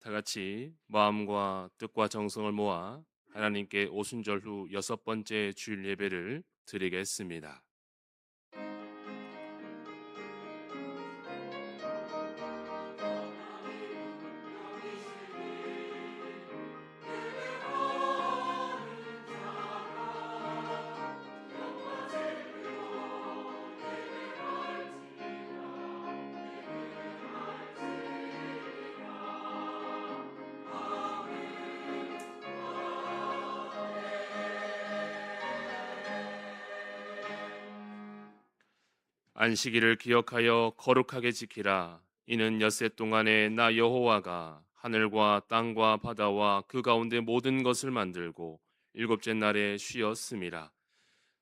다 같이 마음과 뜻과 정성을 모아 하나님께 오순절 후 6번째 주일 예배를 드리겠습니다. 안식일을 기억하여 거룩하게 지키라. 이는 엿새 동안에 나 여호와가 하늘과 땅과 바다와 그 가운데 모든 것을 만들고 일곱째 날에 쉬었음이라.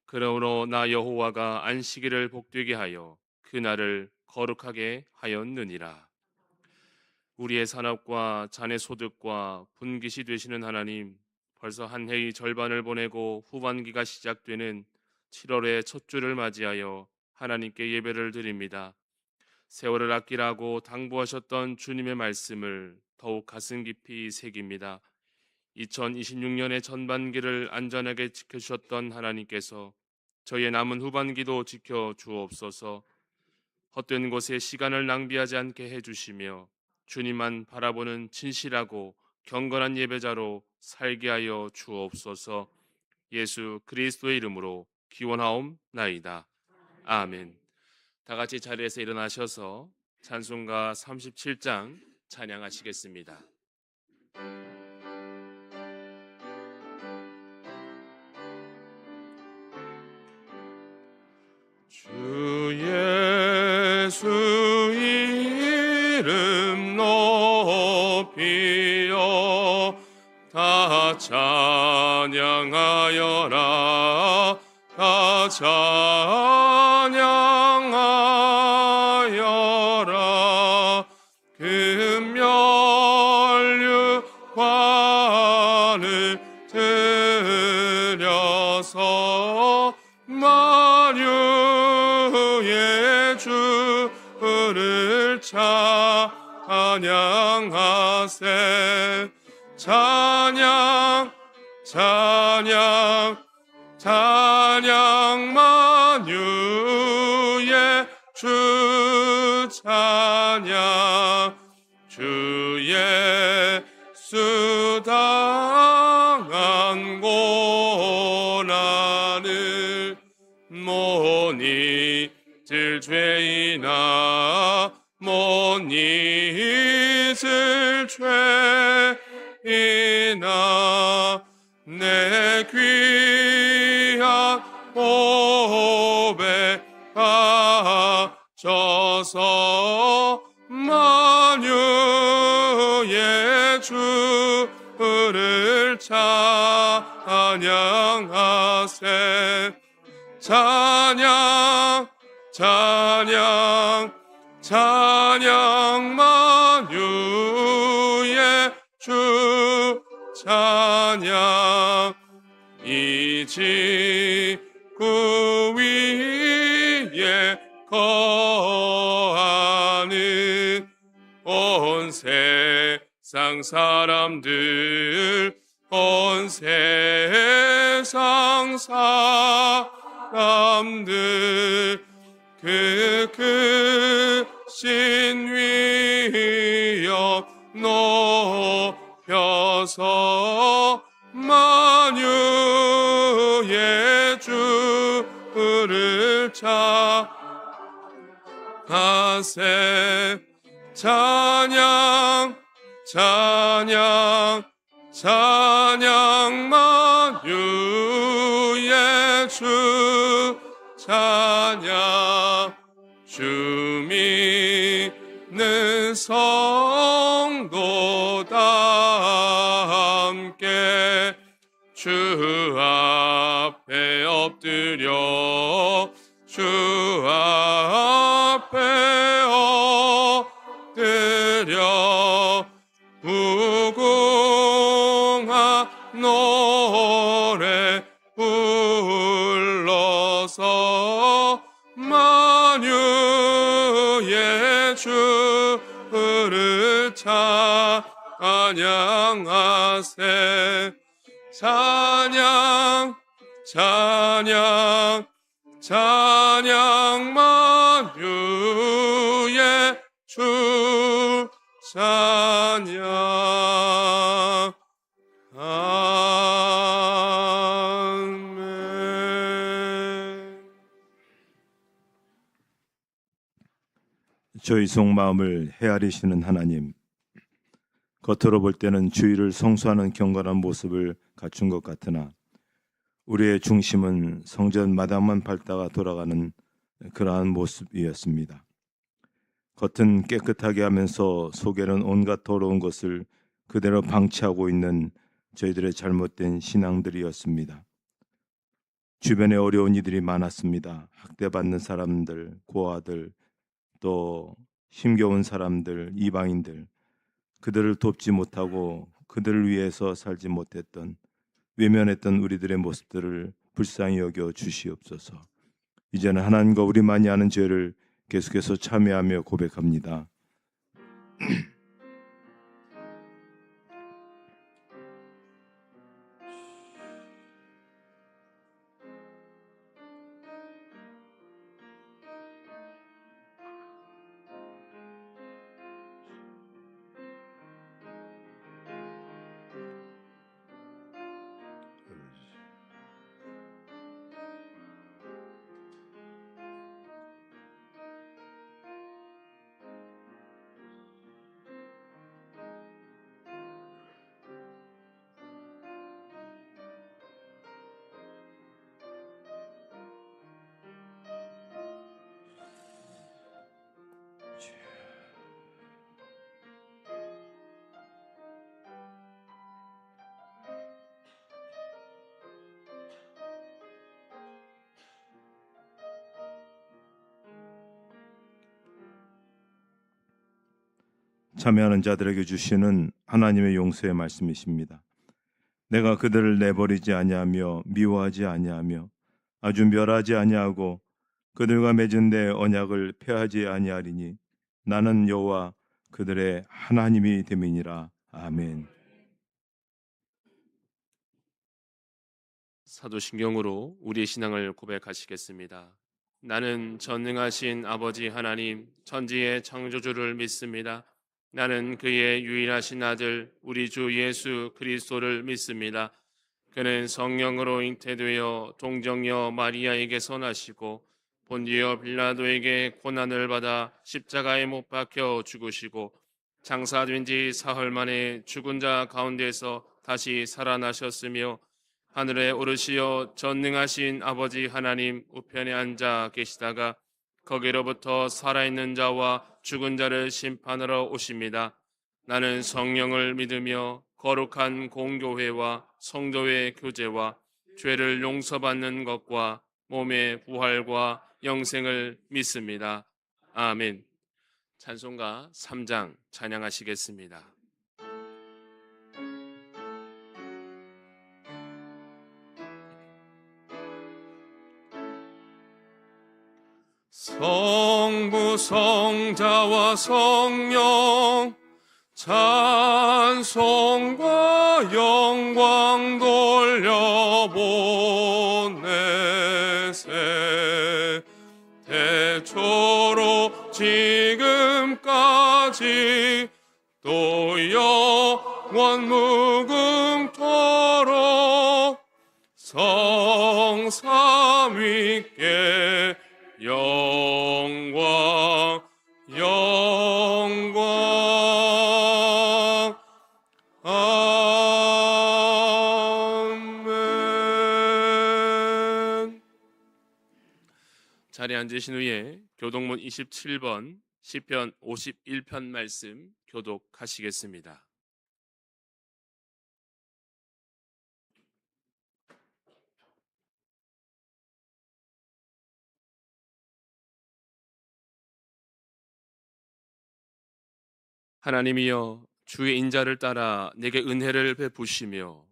그러므로 나 여호와가 안식일을 복되게 하여 그 날을 거룩하게 하였느니라. 우리의 산업과 자네 소득과 분깃이 되시는 하나님, 벌써 한 해의 절반을 보내고 후반기가 시작되는 7월의 첫 주를 맞이하여 하나님께 예배를 드립니다. 세월을 아끼라고 당부하셨던 주님의 말씀을 더욱 가슴 깊이 새깁니다. 2026년의 전반기를 안전하게 지켜주셨던 하나님께서 저희의 남은 후반기도 지켜 주옵소서. 헛된 곳에 시간을 낭비하지 않게 해주시며 주님만 바라보는 진실하고 경건한 예배자로 살게 하여 주옵소서. 예수 그리스도의 이름으로 기원하옵나이다. 아멘. 다 같이 자리에서 일어나셔서 찬송가 37장 찬양하시겠습니다. 주 예수 이름 높이여 다 찬양하여라. 다 찬양하여라. 금면류관을 들여서 만유의 주를 찬양하세. 찬양 찬양 찬양 만유의 주 찬양. 주 예수 당한 고난을 못 잊을 죄이나 못 잊을 죄이나 내 귀한 보배 바쳐서 만유의 주를 찬양하세. 찬양 찬양 찬양 만유의 주 찬양. 이 지구 위에 거하는 온 세상 사람들, 온 세상 사람들 그 크신 위엄 높여서 만유의 주를 찬양하세. 찬양 찬양 찬양 만유의 주 찬양. 주 믿는 성도 다 함께 주 앞에 엎드려 주 앞에 엎드려 무궁한 노래 불러서 만유의 주를 찬양하세 찬양 찬양 찬양 만유의 주 찬양 아멘. 저희 속마음을 헤아리시는 하나님, 겉으로 볼 때는 주의를 성수하는 경건한 모습을 갖춘 것 같으나 우리의 중심은 성전 마당만 밟다가 돌아가는 그러한 모습이었습니다. 겉은 깨끗하게 하면서 속에는 온갖 더러운 것을 그대로 방치하고 있는 저희들의 잘못된 신앙들이었습니다. 주변에 어려운 이들이 많았습니다. 학대받는 사람들, 고아들, 또 힘겨운 사람들, 이방인들, 그들을 돕지 못하고 그들을 위해서 살지 못했던 외면했던 우리들의 모습들을 불쌍히 여겨 주시옵소서. 이제는 하나님과 우리만이 아는 죄를 계속해서 참회하며 고백합니다. 참여하는 자들에게 주시는 하나님의 용서의 말씀이십니다. 내가 그들을 내버리지 아니하며 미워하지 아니하며 아주 멸하지 아니하고 그들과 맺은 내 언약을 폐하지 아니하리니 나는 여호와 그들의 하나님이 됨이니라. 아멘. 사도신경으로 우리의 신앙을 고백하시겠습니다. 나는 전능하신 아버지 하나님 천지의 창조주를 믿습니다. 나는 그의 유일하신 아들 우리 주 예수 그리스도를 믿습니다. 그는 성령으로 잉태되어 동정녀 마리아에게서 나시고 본디오 빌라도에게 고난을 받아 십자가에 못 박혀 죽으시고 장사된 지 사흘 만에 죽은 자 가운데서 다시 살아나셨으며 하늘에 오르시어 전능하신 아버지 하나님 우편에 앉아 계시다가 거기로부터 살아있는 자와 죽은 자를 심판하러 오십니다. 나는 성령을 믿으며 거룩한 공교회와 성도의 교제와 죄를 용서받는 것과 몸의 부활과 영생을 믿습니다. 아멘. 찬송가 3장 찬양하시겠습니다. 성부 성자와 성령 찬송과 영광 돌려보내세 태초로 지금까지 또 영원 무궁토록 성삼위께 영광 영광 아멘. 자리에 앉으신 후에 교독문 27번 시편 51편 말씀 교독하시겠습니다. 하나님이여 주의 인자를 따라 내게 은혜를 베푸시며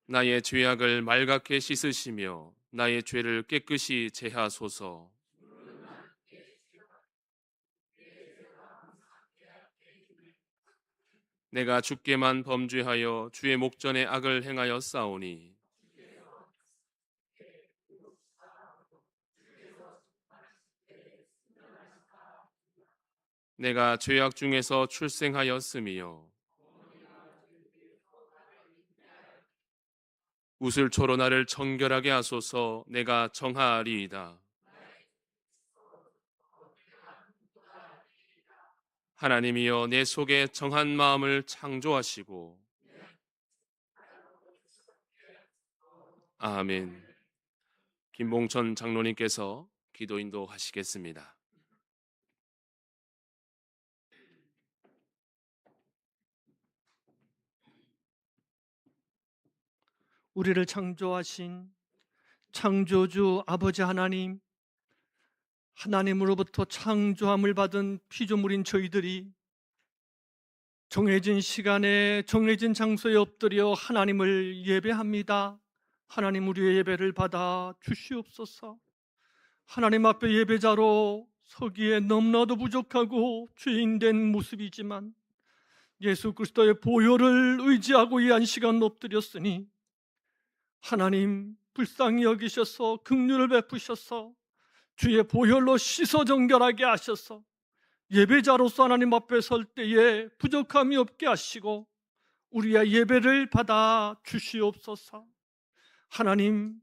나의 죄악을 말갛게 씻으시며 나의 죄를 깨끗이 제하소서. 내가 주께만 범죄하여 주의 목전에 악을 행하여 싸우니 내가 죄악 중에서 출생하였으며 우슬초로 나를 정결하게 하소서. 내가 정하리이다. 하나님이여 내 속에 정한 마음을 창조하시고 아멘. 김봉천 장로님께서 기도 인도하시겠습니다. 우리를 창조하신 창조주 아버지 하나님, 하나님으로부터 창조함을 받은 피조물인 저희들이 정해진 시간에 정해진 장소에 엎드려 하나님을 예배합니다. 하나님, 우리의 예배를 받아 주시옵소서. 하나님 앞에 예배자로 서기에 너무나도 부족하고 죄인된 모습이지만 예수 그리스도의 보혈을 의지하고 이 한 시간 엎드렸으니 하나님 불쌍히 여기셔서 긍휼을 베푸셔서 주의 보혈로 씻어 정결하게 하셔서 예배자로서 하나님 앞에 설 때에 부족함이 없게 하시고 우리의 예배를 받아 주시옵소서. 하나님,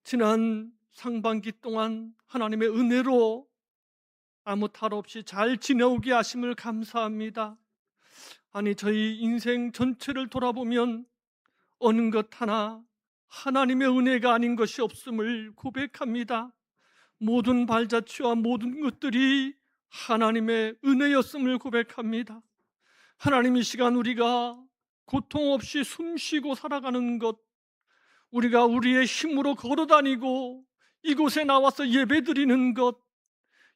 지난 상반기 동안 하나님의 은혜로 아무 탈 없이 잘 지내오게 하심을 감사합니다. 아니, 저희 인생 전체를 돌아보면 어느 것 하나 하나님의 은혜가 아닌 것이 없음을 고백합니다. 모든 발자취와 모든 것들이 하나님의 은혜였음을 고백합니다. 하나님, 이 시간 우리가 고통 없이 숨쉬고 살아가는 것, 우리가 우리의 힘으로 걸어다니고 이곳에 나와서 예배드리는 것,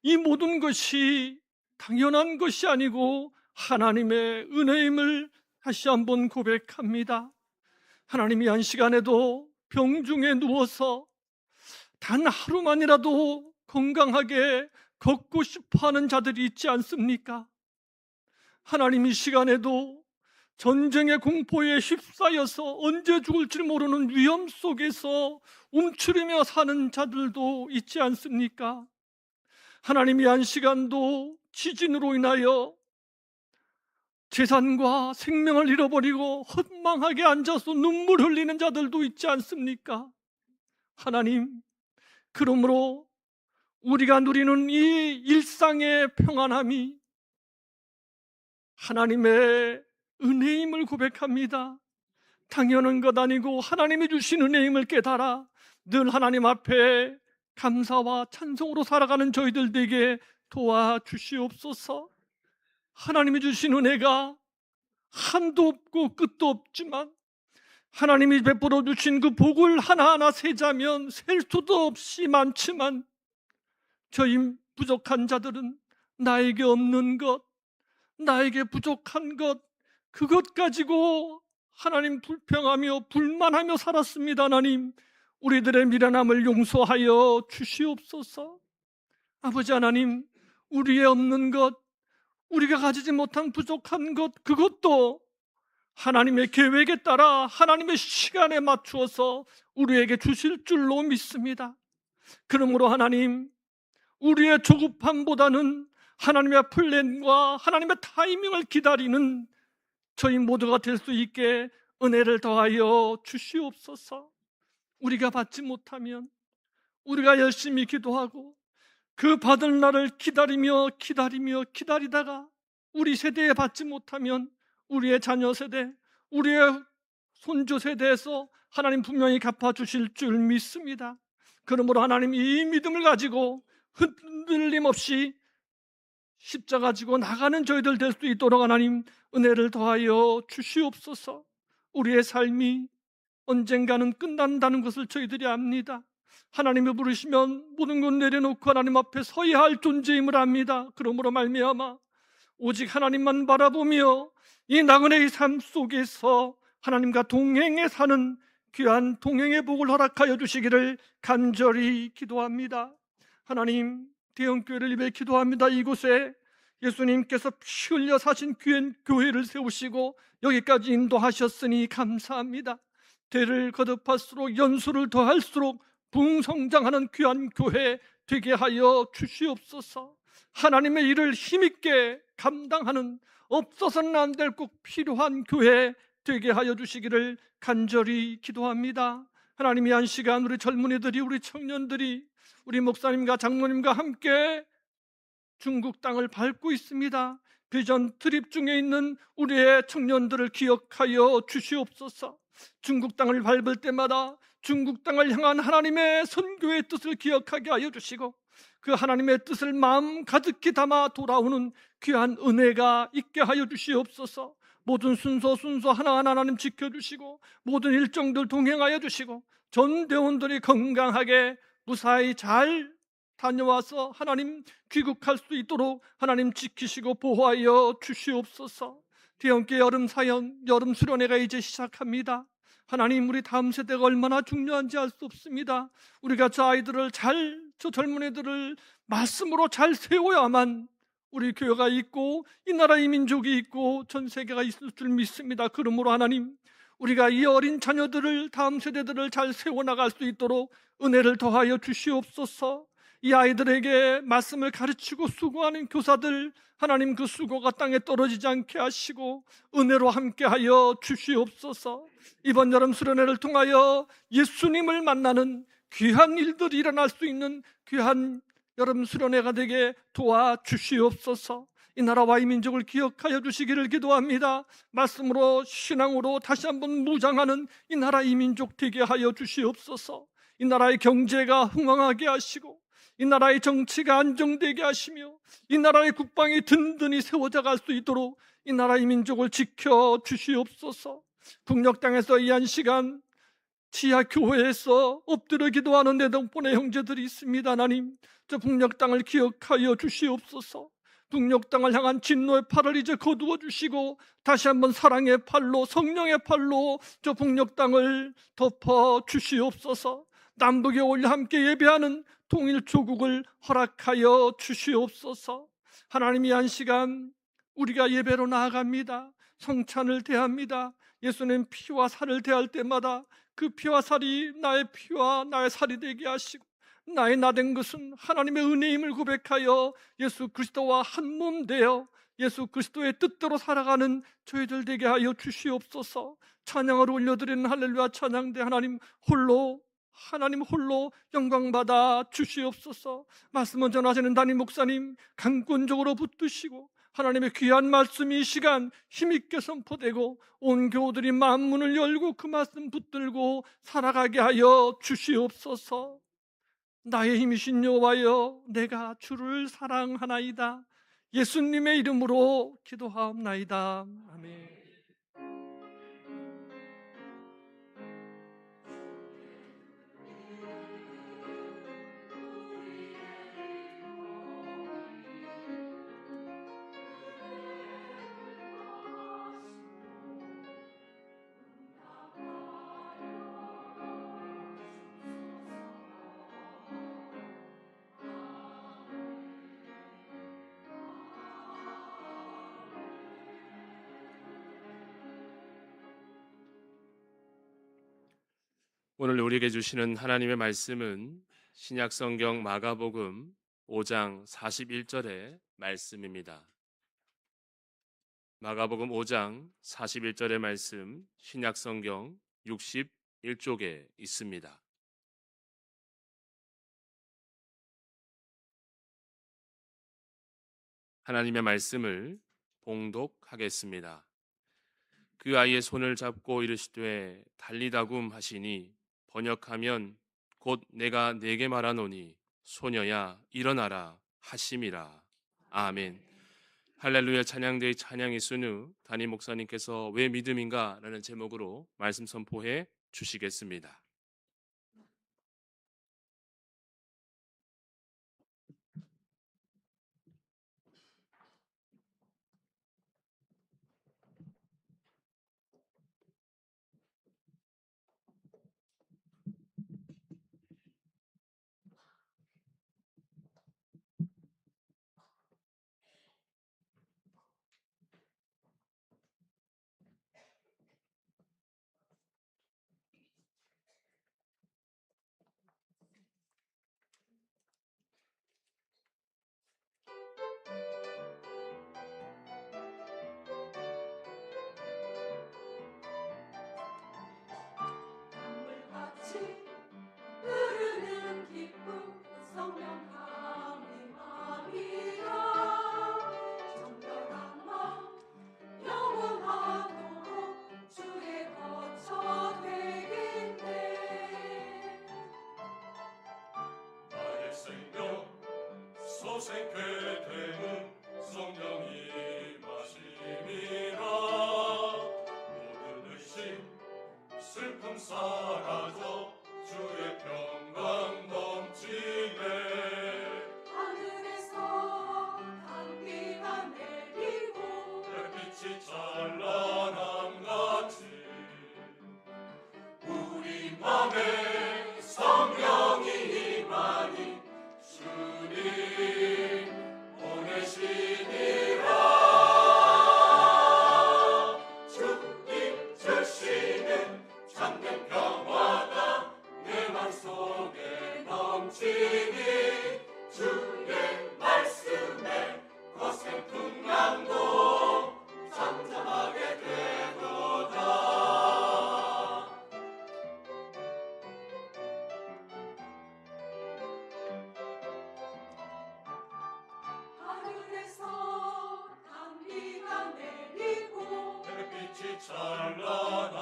이 모든 것이 당연한 것이 아니고 하나님의 은혜임을 다시 한번 고백합니다. 하나님이 한 시간에도 병중에 누워서 단 하루만이라도 건강하게 걷고 싶어하는 자들이 있지 않습니까? 하나님, 이 시간에도 전쟁의 공포에 휩싸여서 언제 죽을지 모르는 위험 속에서 움츠리며 사는 자들도 있지 않습니까? 하나님이 한 시간도 지진으로 인하여 재산과 생명을 잃어버리고 허망하게 앉아서 눈물 흘리는 자들도 있지 않습니까? 하나님, 그러므로 우리가 누리는 이 일상의 평안함이 하나님의 은혜임을 고백합니다. 당연한 것 아니고 하나님이 주신 은혜임을 깨달아 늘 하나님 앞에 감사와 찬송으로 살아가는 저희들 되게 도와주시옵소서. 하나님이 주신 은혜가 한도 없고 끝도 없지만 하나님이 베풀어 주신 그 복을 하나하나 세자면 셀 수도 없이 많지만 저희 부족한 자들은 나에게 없는 것, 나에게 부족한 것, 그것 가지고 하나님 불평하며 불만하며 살았습니다. 하나님, 우리들의 미련함을 용서하여 주시옵소서. 아버지 하나님, 우리의 없는 것, 우리가 가지지 못한 부족한 것, 그것도 하나님의 계획에 따라 하나님의 시간에 맞추어서 우리에게 주실 줄로 믿습니다. 그러므로 하나님, 우리의 조급함보다는 하나님의 플랜과 하나님의 타이밍을 기다리는 저희 모두가 될 수 있게 은혜를 더하여 주시옵소서. 우리가 받지 못하면 우리가 열심히 기도하고 그 받을 날을 기다리다가 우리 세대에 받지 못하면 우리의 자녀 세대, 우리의 손주 세대에서 하나님 분명히 갚아주실 줄 믿습니다. 그러므로 하나님, 이 믿음을 가지고 흔들림 없이 십자가 지고 나가는 저희들 될 수 있도록 하나님 은혜를 더하여 주시옵소서. 우리의 삶이 언젠가는 끝난다는 것을 저희들이 압니다. 하나님이 부르시면 모든 것 내려놓고 하나님 앞에 서야 할 존재임을 압니다. 그러므로 말미암아 오직 하나님만 바라보며 이 나그네의 삶 속에서 하나님과 동행해 사는 귀한 동행의 복을 허락하여 주시기를 간절히 기도합니다. 하나님, 대형교회를 위해 기도합니다. 이곳에 예수님께서 피 흘려 사신 귀한 교회를 세우시고 여기까지 인도하셨으니 감사합니다. 대를 거듭할수록 연수를 더할수록 부흥성장하는 귀한 교회 되게 하여 주시옵소서. 하나님의 일을 힘있게 감당하는 없어서는 안 될 꼭 필요한 교회 되게 하여 주시기를 간절히 기도합니다. 하나님이 한 시간 우리 젊은이들이, 우리 청년들이, 우리 목사님과 장로님과 함께 중국 땅을 밟고 있습니다. 비전 트립 중에 있는 우리의 청년들을 기억하여 주시옵소서. 중국 땅을 밟을 때마다 중국 땅을 향한 하나님의 선교의 뜻을 기억하게 하여 주시고, 그 하나님의 뜻을 마음 가득히 담아 돌아오는 귀한 은혜가 있게 하여 주시옵소서. 모든 순서 하나하나 하나님 지켜주시고, 모든 일정들 동행하여 주시고, 전 대원들이 건강하게 무사히 잘 다녀와서 하나님 귀국할 수 있도록 하나님 지키시고 보호하여 주시옵소서. 대형께 여름 사연, 여름 수련회가 이제 시작합니다. 하나님, 우리 다음 세대가 얼마나 중요한지 알 수 없습니다. 우리가 저 아이들을 저 젊은이들을 말씀으로 잘 세워야만 우리 교회가 있고 이 나라 이 민족이 있고 전 세계가 있을 줄 믿습니다. 그러므로 하나님, 우리가 이 어린 자녀들을, 다음 세대들을 잘 세워나갈 수 있도록 은혜를 더하여 주시옵소서. 이 아이들에게 말씀을 가르치고 수고하는 교사들, 하나님 그 수고가 땅에 떨어지지 않게 하시고 은혜로 함께하여 주시옵소서. 이번 여름 수련회를 통하여 예수님을 만나는 귀한 일들이 일어날 수 있는 귀한 여름 수련회가 되게 도와주시옵소서. 이 나라와 이 민족을 기억하여 주시기를 기도합니다. 말씀으로 신앙으로 다시 한번 무장하는 이 나라 이 민족 되게 하여 주시옵소서. 이 나라의 경제가 흥황하게 하시고 이 나라의 정치가 안정되게 하시며 이 나라의 국방이 든든히 세워져 갈 수 있도록 이 나라의 민족을 지켜 주시옵소서. 북녘 땅에서 이 한 시간 지하 교회에서 엎드려 기도하는 내 동포네 형제들이 있습니다. 하나님, 저 북녘 땅을 기억하여 주시옵소서. 북녘 땅을 향한 진노의 팔을 이제 거두어 주시고 다시 한번 사랑의 팔로, 성령의 팔로 저 북녘 땅을 덮어 주시옵소서. 남북에 올려 함께 예배하는 통일 조국을 허락하여 주시옵소서. 하나님이 한 시간 우리가 예배로 나아갑니다. 성찬을 대합니다. 예수님 피와 살을 대할 때마다 그 피와 살이 나의 피와 나의 살이 되게 하시고 나의 나된 것은 하나님의 은혜임을 고백하여 예수 그리스도와 한 몸 되어 예수 그리스도의 뜻대로 살아가는 저희들 되게 하여 주시옵소서. 찬양을 올려드리는 할렐루야 찬양대 하나님 홀로 영광받아 주시옵소서. 말씀을 전하시는 담임 목사님 강권적으로 붙드시고 하나님의 귀한 말씀이 이 시간 힘있게 선포되고 온 교우들이 만문을 열고 그 말씀 붙들고 살아가게 하여 주시옵소서. 나의 힘이신 여호와여, 내가 주를 사랑하나이다. 예수님의 이름으로 기도하옵나이다. 아멘. 오늘 우리에게 주시는 하나님의 말씀은 신약성경 마가복음 5장 41절의 말씀입니다. 마가복음 5장 41절의 말씀, 신약성경 61쪽에 있습니다. 하나님의 말씀을 봉독하겠습니다. 그 아이의 손을 잡고 이르시되 달리다굼 하시니 번역하면 곧 내가 네게 말하노니 소녀야 일어나라 하심이라. 아멘. 할렐루야 찬양대의 찬양 이순우 담임 목사님께서 왜 믿음인가 라는 제목으로 말씀 선포해 주시겠습니다. 흐르는 기쁨 성령 감림함이라. 정결한 마음 영원하도록 주의 거처 되겠네. 나의 생명 소생케 되는 성령이 마심이라. 모든 의심 슬픔 사라져 주의 평강 넘치네. 하늘에서 단비가 내리고 햇빛이 찬란함같이 우리 맘에 성령이 임하니 주님 보내시니라. 주님 주시는 참된 평화가 내 맘속에 넘치니 주의 말씀에 거센 풍랑도 잠잠하게 되도다. 하늘에서 단비가 내리고 햇빛이 찬란함같이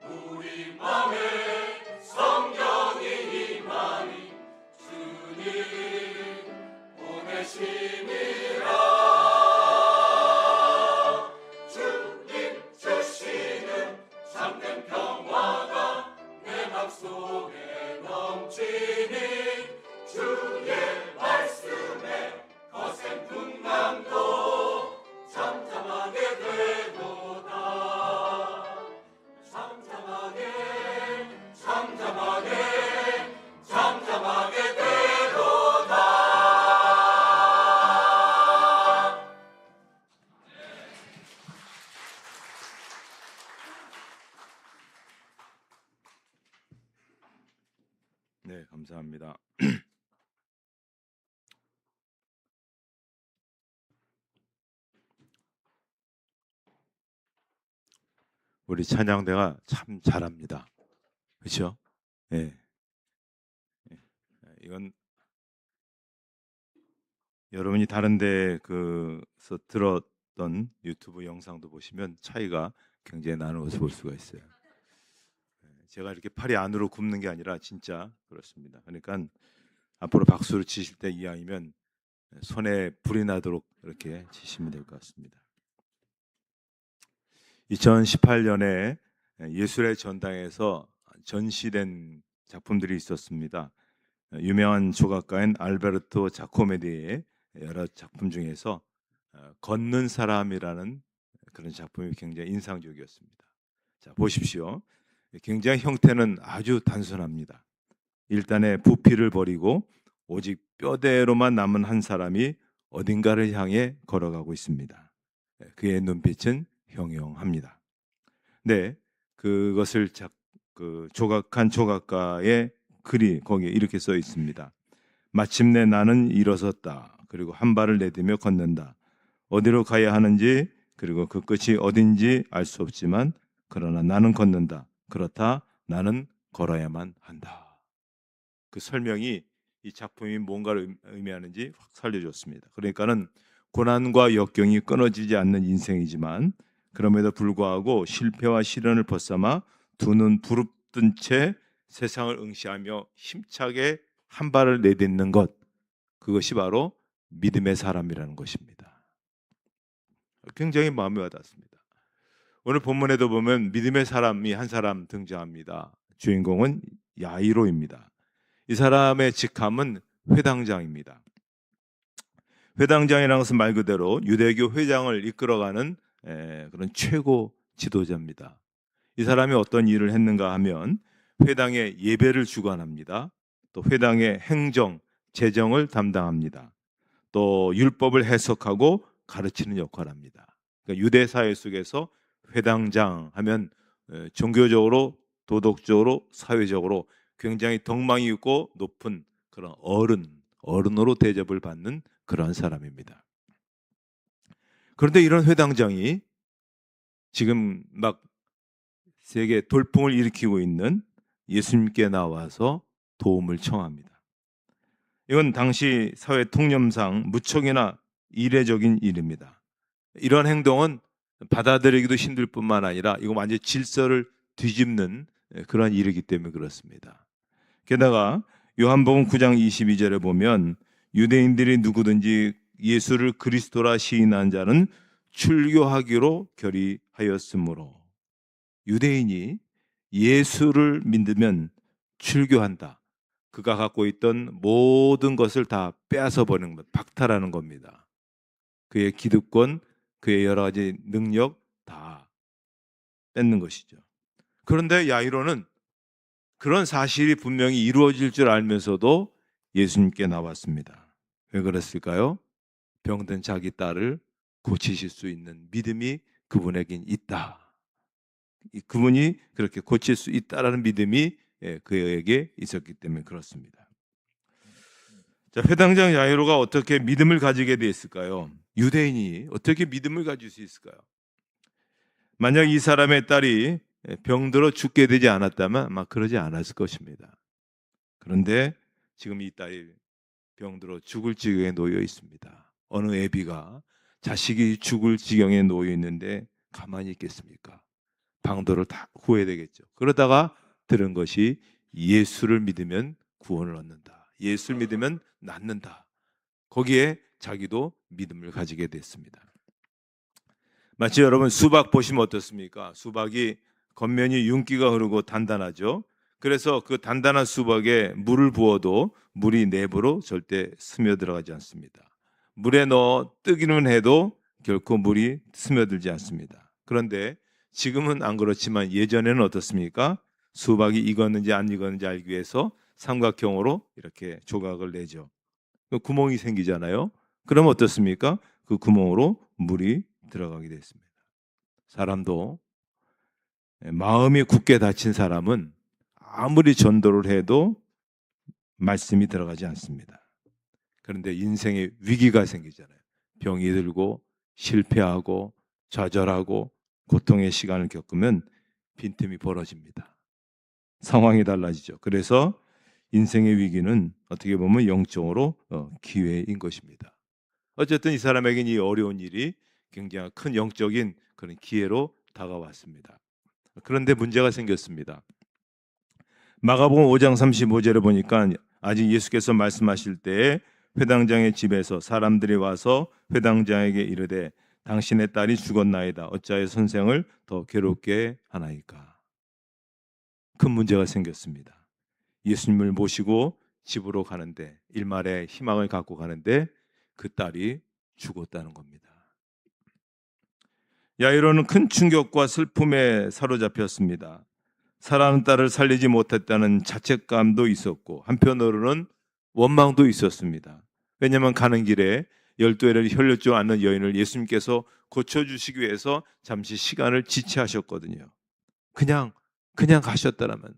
우리 맘에 성령이 임하니 주님 보내심이라. 주님 주시는 참된 평화가 내 맘속에 넘치니 주의 말씀에 거센 풍랑도 잠잠하게 되도다. 잠잠하게 잠잠하게 잠잠하게 되도다. 네, 감사합니다. 우리 찬양대가 참 잘합니다. 그렇죠? 예. 예. 이건 여러분이 다른데 그서 들었던 유튜브 영상도 보시면 차이가 굉장히 나는 것을 볼 수가 있어요. 제가 이렇게 팔이 안으로 굽는 게 아니라 진짜 그렇습니다. 그러니까 앞으로 박수를 치실 때 이왕이면 손에 불이 나도록 이렇게 치시면 될 것 같습니다. 2018년에 예술의 전당에서 전시된 작품들이 있었습니다. 유명한 조각가인 알베르토 자코메디의 여러 작품 중에서 걷는 사람이라는 그런 작품이 굉장히 인상적이었습니다. 자, 보십시오. 굉장히 형태는 아주 단순합니다. 일단의 부피를 버리고 오직 뼈대로만 남은 한 사람이 어딘가를 향해 걸어가고 있습니다. 그의 눈빛은 형용합니다. 네, 그것을 조각한 조각가의 글이 거기에 이렇게 써 있습니다. 마침내 나는 일어섰다. 그리고 한 발을 내디며 걷는다. 어디로 가야 하는지 그리고 그 끝이 어딘지 알 수 없지만 그러나 나는 걷는다. 그렇다. 나는 걸어야만 한다. 그 설명이 이 작품이 뭔가를 의미하는지 확 살려줬습니다. 그러니까는 고난과 역경이 끊어지지 않는 인생이지만 그럼에도 불구하고 실패와 시련을 벗삼아 두 눈 부릅뜬 채 세상을 응시하며 힘차게 한 발을 내딛는 것, 그것이 바로 믿음의 사람이라는 것입니다. 굉장히 마음에 와닿습니다. 오늘 본문에도 보면 믿음의 사람이 한 사람 등장합니다. 주인공은 야이로입니다. 이 사람의 직함은 회당장입니다. 회당장이라는 것은 말 그대로 유대교 회장을 이끌어가는 그런 최고 지도자입니다. 이 사람이 어떤 일을 했는가 하면 회당의 예배를 주관합니다. 또 회당의 행정, 재정을 담당합니다. 또 율법을 해석하고 가르치는 역할을 합니다. 그러니까 유대 사회 속에서 회당장 하면 종교적으로, 도덕적으로, 사회적으로 굉장히 덕망이 있고 높은 그런 어른으로 대접을 받는 그런 사람입니다. 그런데 이런 회당장이 지금 막 세계 돌풍을 일으키고 있는 예수님께 나와서 도움을 청합니다. 이건 당시 사회 통념상 무척이나 이례적인 일입니다. 이런 행동은 받아들이기도 힘들 뿐만 아니라 이거 완전 질서를 뒤집는 그런 일이기 때문에 그렇습니다. 게다가 요한복음 9장 22절에 보면 유대인들이 누구든지 예수를 그리스도라 시인한 자는 출교하기로 결의하였으므로, 유대인이 예수를 믿으면 출교한다. 그가 갖고 있던 모든 것을 다 빼앗아 버리는 것, 박탈하는 겁니다. 그의 기득권, 그의 여러 가지 능력 다 뺏는 것이죠. 그런데 야이로는 그런 사실이 분명히 이루어질 줄 알면서도 예수님께 나왔습니다. 왜 그랬을까요? 병든 자기 딸을 고치실 수 있는 믿음이 그분에겐 있다. 그분이 그렇게 고칠 수 있다라는 믿음이 그에게 있었기 때문에 그렇습니다. 자, 회당장 야이로가 어떻게 믿음을 가지게 됐을까요? 유대인이 어떻게 믿음을 가질 수 있을까요? 만약 이 사람의 딸이 병들어 죽게 되지 않았다면 아마 그러지 않았을 것입니다. 그런데 지금 이 딸이 병들어 죽을 지경에 놓여 있습니다. 어느 애비가 자식이 죽을 지경에 놓여 있는데 가만히 있겠습니까? 방도를 다 구해야 되겠죠. 그러다가 들은 것이 예수를 믿으면 구원을 얻는다. 예수를 믿으면 낫는다. 거기에 자기도 믿음을 가지게 됐습니다. 마치 여러분 수박 보시면 어떻습니까? 수박이 겉면이 윤기가 흐르고 단단하죠. 그래서 그 단단한 수박에 물을 부어도 물이 내부로 절대 스며들어가지 않습니다. 물에 넣어 뜨기는 해도 결코 물이 스며들지 않습니다. 그런데 지금은 안 그렇지만 예전에는 어떻습니까? 수박이 익었는지 안 익었는지 알기 위해서 삼각형으로 이렇게 조각을 내죠. 구멍이 생기잖아요. 그럼 어떻습니까? 그 구멍으로 물이 들어가게 됐습니다. 사람도 마음이 굳게 닫힌 사람은 아무리 전도를 해도 말씀이 들어가지 않습니다. 그런데 인생에 위기가 생기잖아요. 병이 들고 실패하고 좌절하고 고통의 시간을 겪으면 빈틈이 벌어집니다. 상황이 달라지죠. 그래서 인생의 위기는 어떻게 보면 영적으로 기회인 것입니다. 어쨌든 이 사람에게는 이 어려운 일이 굉장히 큰 영적인 그런 기회로 다가왔습니다. 그런데 문제가 생겼습니다. 마가복음 5장 35절에 보니까 아직 예수께서 말씀하실 때에 회당장의 집에서 사람들이 와서 회당장에게 이르되 당신의 딸이 죽었나이다. 어찌하여 선생을 더 괴롭게 하나이까? 큰 문제가 생겼습니다. 예수님을 모시고 집으로 가는데, 일말의 희망을 갖고 가는데 그 딸이 죽었다는 겁니다. 야이로는 큰 충격과 슬픔에 사로잡혔습니다. 사랑하는 딸을 살리지 못했다는 자책감도 있었고 한편으로는 원망도 있었습니다. 왜냐하면 가는 길에 12회를 혈류증 앓는 여인을 예수님께서 고쳐주시기 위해서 잠시 시간을 지체하셨거든요. 그냥 가셨더라면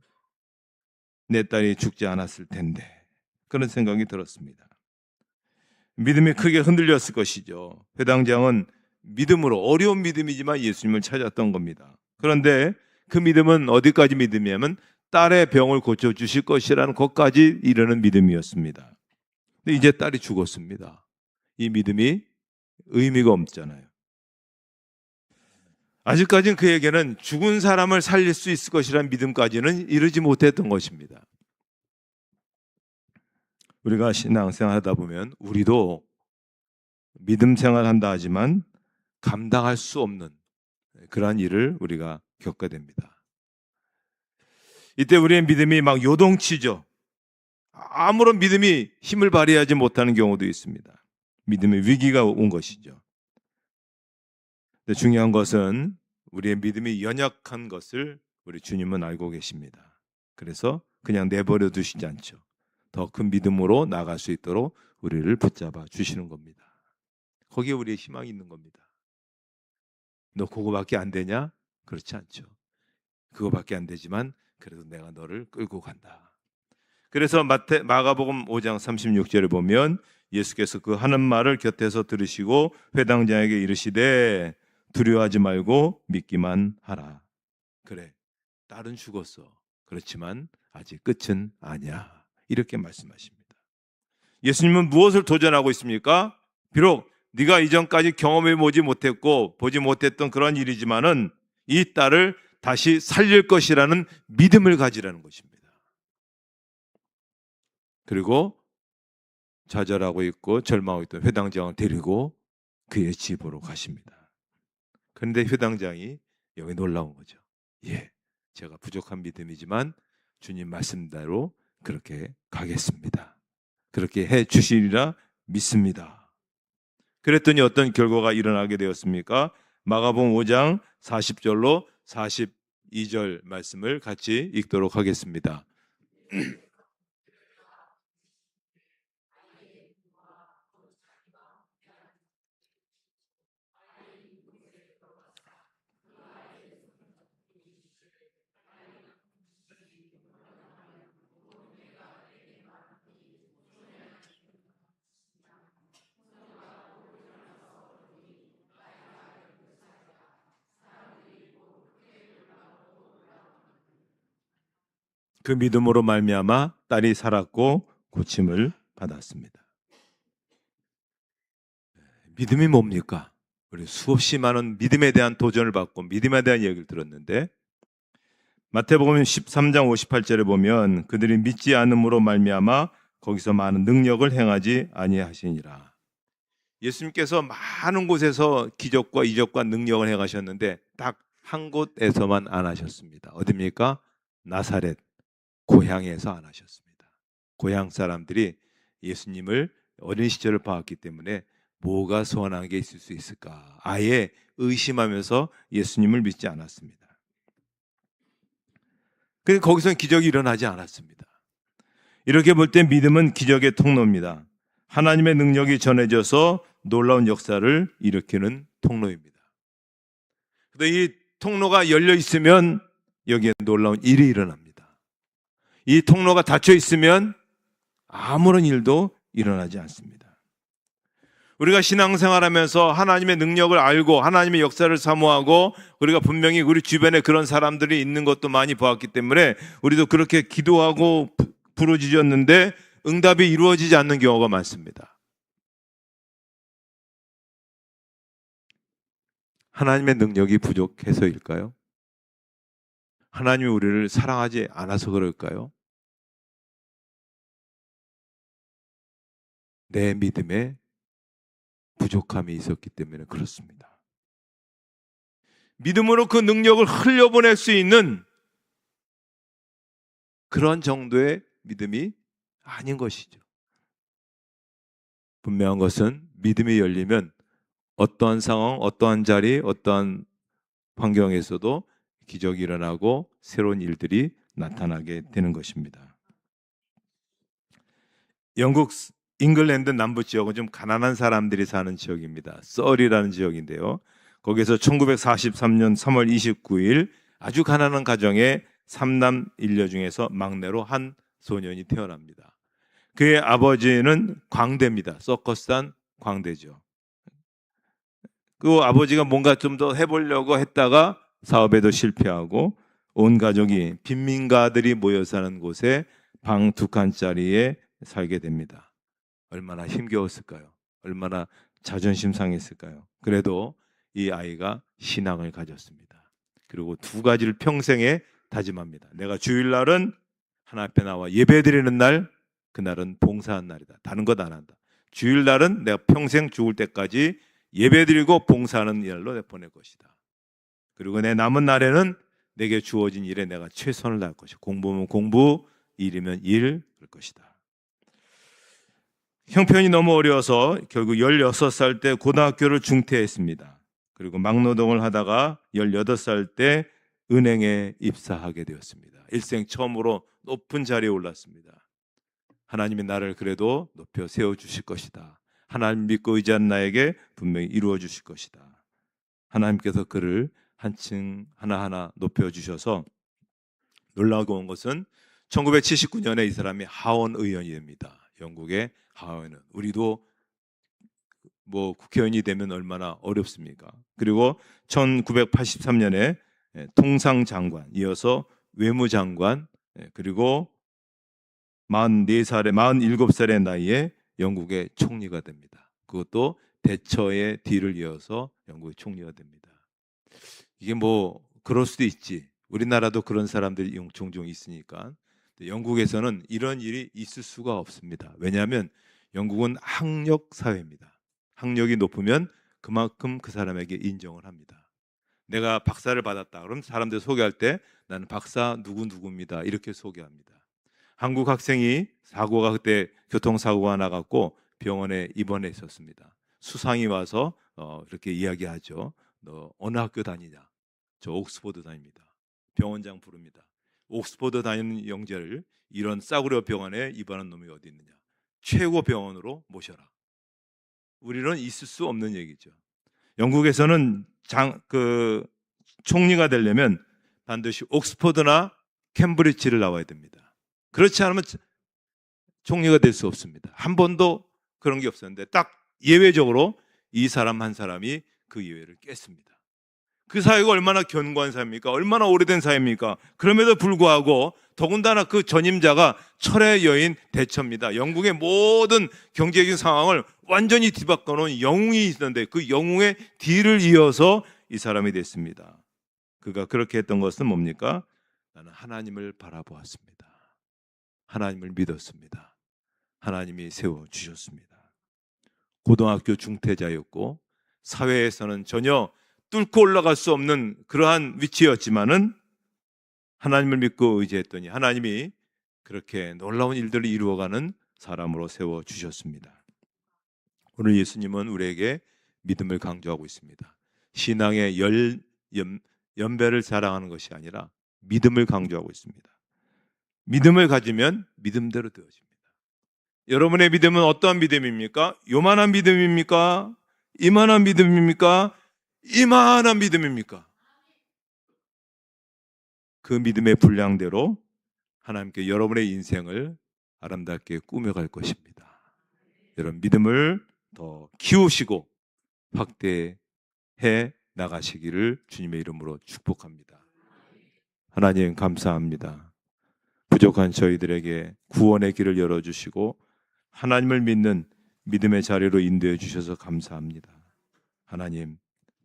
내 딸이 죽지 않았을 텐데, 그런 생각이 들었습니다. 믿음이 크게 흔들렸을 것이죠. 회당장은 믿음으로, 어려운 믿음이지만 예수님을 찾았던 겁니다. 그런데 그 믿음은 어디까지 믿음이냐면 딸의 병을 고쳐주실 것이라는 것까지 이르는 믿음이었습니다. 근데 이제 딸이 죽었습니다. 이 믿음이 의미가 없잖아요. 아직까지는 그에게는 죽은 사람을 살릴 수 있을 것이라는 믿음까지는 이르지 못했던 것입니다. 우리가 신앙생활 하다 보면 우리도 믿음 생활한다 하지만 감당할 수 없는 그러한 일을 우리가 겪게 됩니다. 이때 우리의 믿음이 막 요동치죠. 아무런 믿음이 힘을 발휘하지 못하는 경우도 있습니다. 믿음의 위기가 온 것이죠. 근데 중요한 것은 우리의 믿음이 연약한 것을 우리 주님은 알고 계십니다. 그래서 그냥 내버려 두시지 않죠. 더 큰 믿음으로 나아갈 수 있도록 우리를 붙잡아 주시는 겁니다. 거기에 우리의 희망이 있는 겁니다. 너 그거밖에 안 되냐? 그렇지 않죠. 그거밖에 안 되지만 그래도 내가 너를 끌고 간다. 그래서 마가복음 5장 36절에 보면 예수께서 그 하는 말을 곁에서 들으시고 회당장에게 이르시되 두려워하지 말고 믿기만 하라. 그래, 딸은 죽었어. 그렇지만 아직 끝은 아니야. 이렇게 말씀하십니다. 예수님은 무엇을 도전하고 있습니까? 비록 네가 이전까지 경험해 보지 못했고 보지 못했던 그런 일이지만은 이 딸을 다시 살릴 것이라는 믿음을 가지라는 것입니다. 그리고 좌절하고 있고 절망하고 있던 회당장을 데리고 그의 집으로 가십니다. 그런데 회당장이 여기 놀라운 거죠. 예, 제가 부족한 믿음이지만 주님 말씀대로 그렇게 가겠습니다. 그렇게 해 주시리라 믿습니다. 그랬더니 어떤 결과가 일어나게 되었습니까? 마가복음 5장 40절로 42절 말씀을 같이 읽도록 하겠습니다. 그 믿음으로 말미암아 딸이 살았고 고침을 받았습니다. 믿음이 뭡니까? 우리 수없이 많은 믿음에 대한 도전을 받고 믿음에 대한 얘기를 들었는데 마태복음 13장 58절에 보면 그들이 믿지 않음으로 말미암아 거기서 많은 능력을 행하지 아니하시니라. 예수님께서 많은 곳에서 기적과 이적과 능력을 행하셨는데 딱 한 곳에서만 안 하셨습니다. 어디입니까? 나사렛 고향에서 안 하셨습니다. 고향 사람들이 예수님을 어린 시절을 봐왔기 때문에 뭐가 소원한 게 있을 수 있을까? 아예 의심하면서 예수님을 믿지 않았습니다. 그런데 거기서는 기적이 일어나지 않았습니다. 이렇게 볼 때 믿음은 기적의 통로입니다. 하나님의 능력이 전해져서 놀라운 역사를 일으키는 통로입니다. 그런데 이 통로가 열려 있으면 여기에 놀라운 일이 일어납니다. 이 통로가 닫혀 있으면 아무런 일도 일어나지 않습니다. 우리가 신앙생활하면서 하나님의 능력을 알고 하나님의 역사를 사모하고 우리가 분명히 우리 주변에 그런 사람들이 있는 것도 많이 보았기 때문에 우리도 그렇게 기도하고 부르짖었는데 응답이 이루어지지 않는 경우가 많습니다. 하나님의 능력이 부족해서일까요? 하나님이 우리를 사랑하지 않아서 그럴까요? 내 믿음에 부족함이 있었기 때문에 그렇습니다. 믿음으로 그 능력을 흘려보낼 수 있는 그런 정도의 믿음이 아닌 것이죠. 분명한 것은 믿음이 열리면 어떠한 상황, 어떠한 자리, 어떠한 환경에서도 기적이 일어나고 새로운 일들이 나타나게 되는 것입니다. 영국 잉글랜드 남부 지역은 좀 가난한 사람들이 사는 지역입니다. 썰이라는 지역인데요. 거기서 1943년 3월 29일 아주 가난한 가정에 3남 1녀 중에서 막내로 한 소년이 태어납니다. 그의 아버지는 광대입니다. 서커스단 광대죠. 그 아버지가 뭔가 좀 더 해보려고 했다가 사업에도 실패하고 온 가족이 빈민가들이 모여 사는 곳에 방 2칸짜리에 살게 됩니다. 얼마나 힘겨웠을까요? 얼마나 자존심 상했을까요? 그래도 이 아이가 신앙을 가졌습니다. 그리고 2가지를 평생에 다짐합니다. 내가 주일날은 하나님 앞에 나와 예배드리는 날, 그날은 봉사한 날이다. 다른 것 안 한다. 주일날은 내가 평생 죽을 때까지 예배드리고 봉사하는 일로 내보낼 것이다. 그리고 내 남은 날에는 내게 주어진 일에 내가 최선을 다할 것이다. 공부면 공부, 일이면 일 그럴 것이다. 형편이 너무 어려워서 결국 16살 때 고등학교를 중퇴했습니다. 그리고 막노동을 하다가 18살 때 은행에 입사하게 되었습니다. 일생 처음으로 높은 자리에 올랐습니다. 하나님이 나를 그래도 높여 세워주실 것이다. 하나님 믿고 의지한 나에게 분명히 이루어 주실 것이다. 하나님께서 그를 한층 하나하나 높여주셔서 놀라고 온 것은 1979년에 이 사람이 하원 의원이 됩니다. 영국의 하원은 우리도 뭐 국회의원이 되면 얼마나 어렵습니까? 그리고 1983년에 통상장관, 이어서 외무장관, 그리고 44살에 47살의 나이에 영국의 총리가 됩니다. 그것도 대처의 뒤를 이어서 영국의 총리가 됩니다. 이게 뭐 그럴 수도 있지. 우리나라도 그런 사람들이 종종 있으니까. 영국에서는 이런 일이 있을 수가 없습니다. 왜냐하면 영국은 학력 사회입니다. 학력이 높으면 그만큼 그 사람에게 인정을 합니다. 내가 박사를 받았다. 그럼 사람들 소개할 때 나는 박사 누구누구입니다. 이렇게 소개합니다. 한국 학생이 사고가 그때 교통사고가 나갔고 병원에 입원해 있었습니다. 수상이 와서 이렇게 이야기하죠. 너 어느 학교 다니냐? 저 옥스퍼드 다닙니다. 병원장 부릅니다. 옥스퍼드 다니는 영재를 이런 싸구려 병원에 입원한 놈이 어디 있느냐? 최고 병원으로 모셔라. 우리는 있을 수 없는 얘기죠. 영국에서는 총리가 되려면 반드시 옥스퍼드나 캠브리지를 나와야 됩니다. 그렇지 않으면 총리가 될 수 없습니다. 한 번도 그런 게 없었는데 딱 예외적으로 이 사람 한 사람이 그 예외를 깼습니다. 그 사회가 얼마나 견고한 사회입니까? 얼마나 오래된 사회입니까? 그럼에도 불구하고 더군다나 그 전임자가 철의 여인 대처입니다. 영국의 모든 경제적인 상황을 완전히 뒤바꿔 놓은 영웅이 있었는데 그 영웅의 뒤를 이어서 이 사람이 됐습니다. 그가 그렇게 했던 것은 뭡니까? 나는 하나님을 바라보았습니다. 하나님을 믿었습니다. 하나님이 세워주셨습니다. 고등학교 중퇴자였고 사회에서는 전혀 뚫고 올라갈 수 없는 그러한 위치였지만은 하나님을 믿고 의지했더니 하나님이 그렇게 놀라운 일들을 이루어가는 사람으로 세워주셨습니다. 오늘 예수님은 우리에게 믿음을 강조하고 있습니다. 신앙의 연배를 자랑하는 것이 아니라 믿음을 강조하고 있습니다. 믿음을 가지면 믿음대로 되어집니다. 여러분의 믿음은 어떠한 믿음입니까? 요만한 믿음입니까? 이만한 믿음입니까? 이만한 믿음입니까? 그 믿음의 분량대로 하나님께 여러분의 인생을 아름답게 꾸며갈 것입니다. 여러분 믿음을 더 키우시고 확대해 나가시기를 주님의 이름으로 축복합니다. 하나님 감사합니다. 부족한 저희들에게 구원의 길을 열어주시고 하나님을 믿는 믿음의 자리로 인도해 주셔서 감사합니다. 하나님,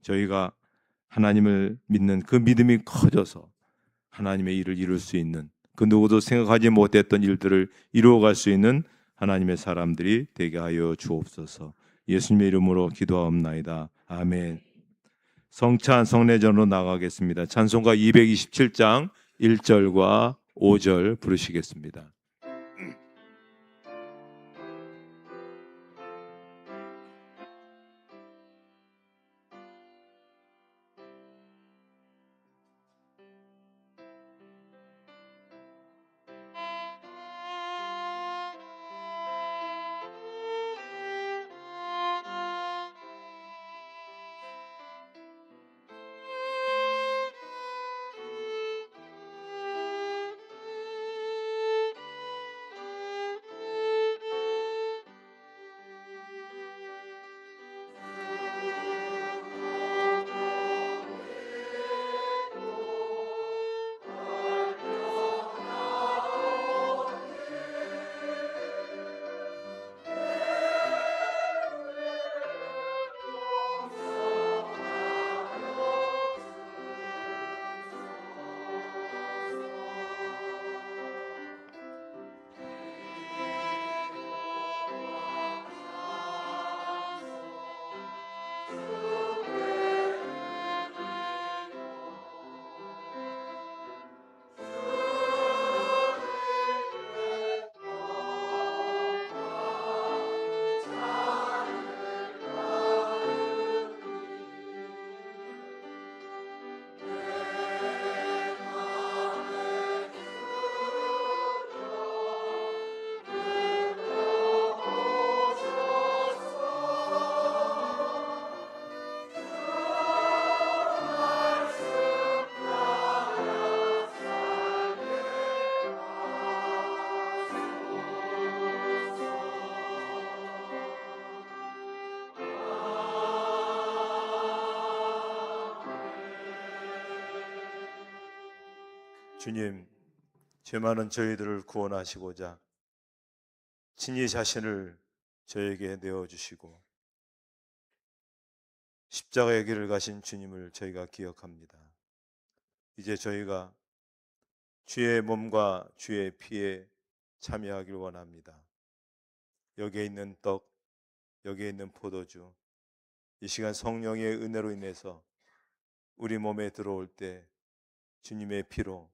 저희가 하나님을 믿는 그 믿음이 커져서 하나님의 일을 이룰 수 있는 그 누구도 생각하지 못했던 일들을 이루어갈 수 있는 하나님의 사람들이 되게 하여 주옵소서. 예수님의 이름으로 기도하옵나이다. 아멘. 성찬 성례전으로 나가겠습니다. 찬송가 227장 1절과 5절 부르시겠습니다. 주님, 죄 많은 저희들을 구원하시고자 친히 자신을 저에게 내어주시고 십자가의 길을 가신 주님을 저희가 기억합니다. 이제 저희가 주의 몸과 주의 피에 참여하길 원합니다. 여기에 있는 떡, 여기에 있는 포도주, 이 시간 성령의 은혜로 인해서 우리 몸에 들어올 때 주님의 피로,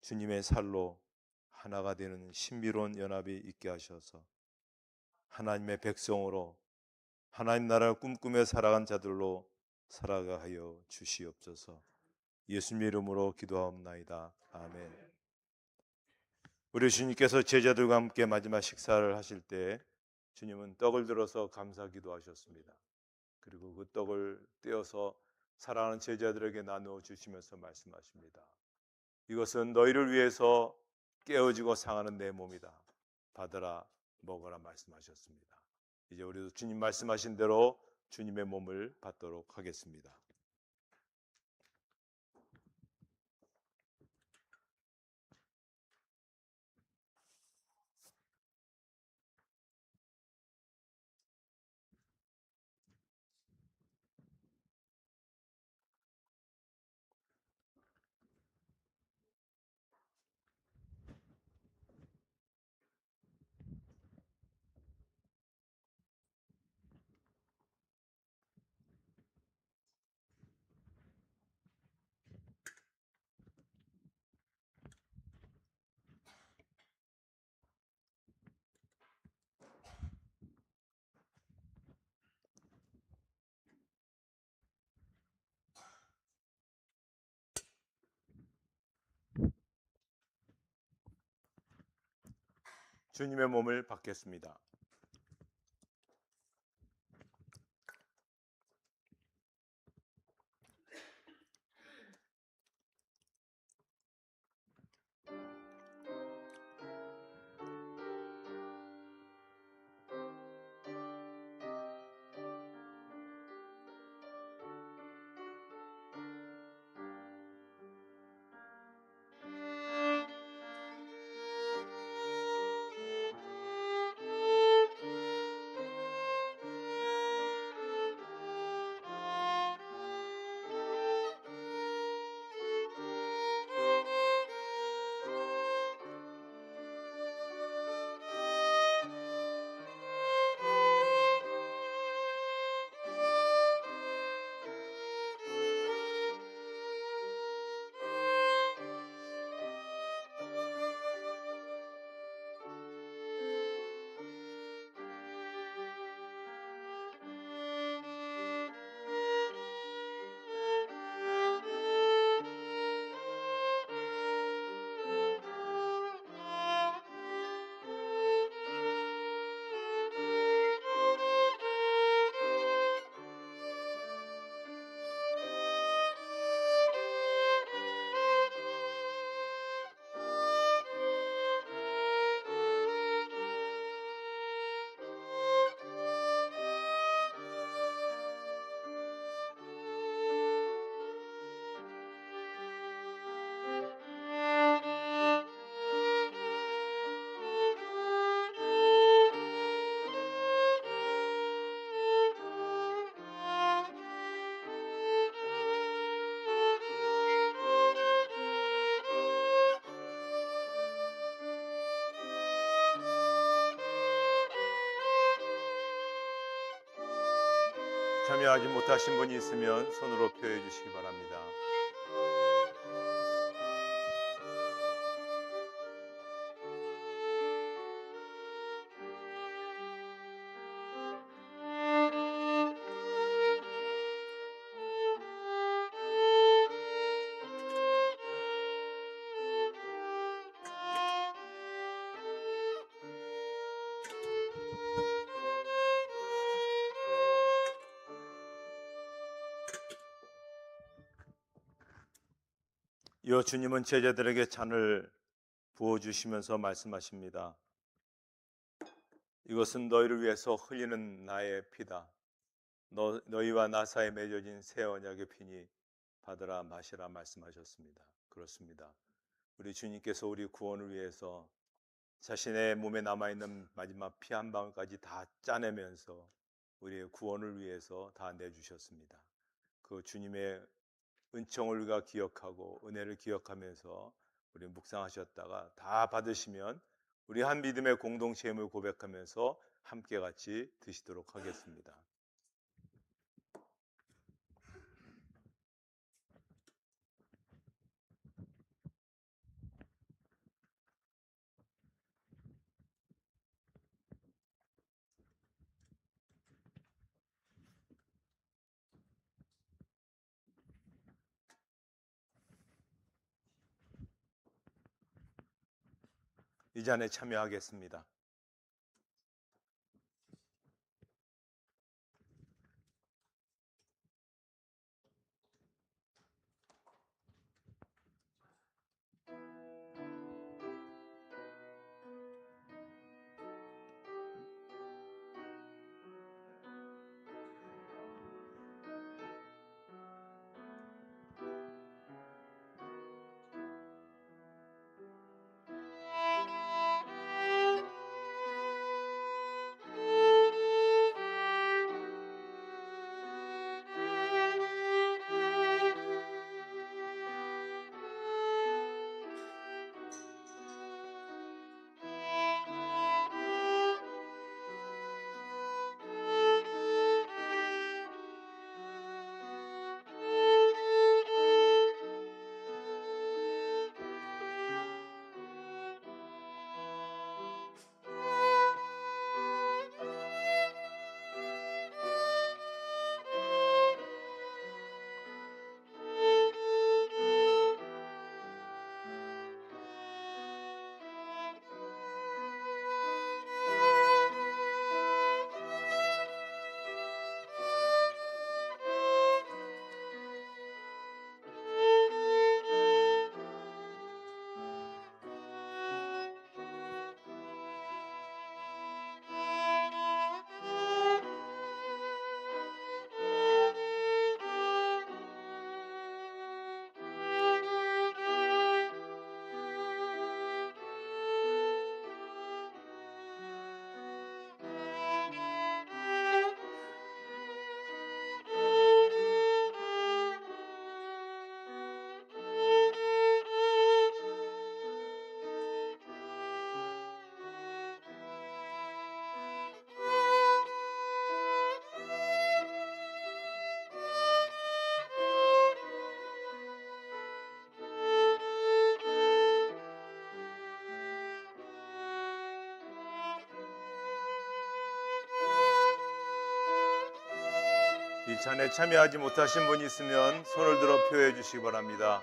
주님의 살로 하나가 되는 신비로운 연합이 있게 하셔서 하나님의 백성으로 하나님 나라를 꿈꾸며 살아간 자들로 살아가 하여 주시옵소서. 예수님의 이름으로 기도하옵나이다. 아멘. 우리 주님께서 제자들과 함께 마지막 식사를 하실 때 주님은 떡을 들어서 감사 기도하셨습니다. 그리고 그 떡을 떼어서 사랑하는 제자들에게 나누어 주시면서 말씀하십니다. 이것은 너희를 위해서 깨어지고 상하는 내 몸이다. 받으라, 먹어라 말씀하셨습니다. 이제 우리도 주님 말씀하신 대로 주님의 몸을 받도록 하겠습니다. 주님의 몸을 받겠습니다. 참여하지 못하신 분이 있으면 손으로 표해 주시기 바랍니다. 이어 주님은 제자들에게 잔을 부어주시면서 말씀하십니다. 이것은 너희를 위해서 흘리는 나의 피다. 너희와 나 사이에 맺어진 새 언약의 피니 받으라 마시라 말씀하셨습니다. 그렇습니다. 우리 주님께서 우리 구원을 위해서 자신의 몸에 남아있는 마지막 피 한 방울까지 다 짜내면서 우리의 구원을 위해서 다 내주셨습니다. 그 주님의 은총을 우리가 기억하고 은혜를 기억하면서 우리 묵상하셨다가 다 받으시면 우리 한 믿음의 공동체임을 고백하면서 함께 같이 드시도록 하겠습니다. 이 잔에 참여하겠습니다. 이 잔에 참여하지 못하신 분이 있으면 손을 들어 표해 주시기 바랍니다.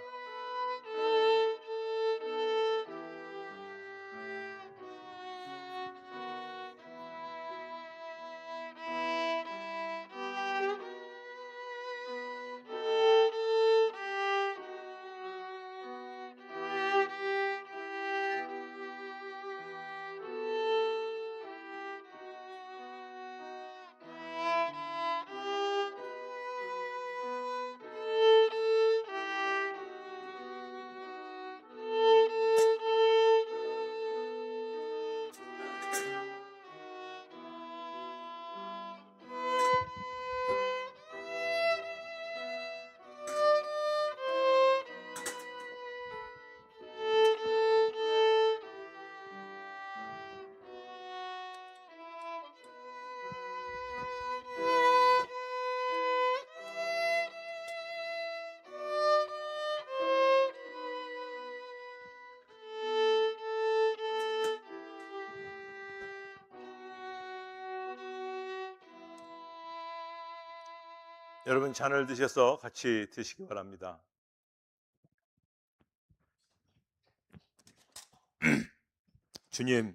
여러분 잔을 드셔서 같이 드시기 바랍니다. 주님,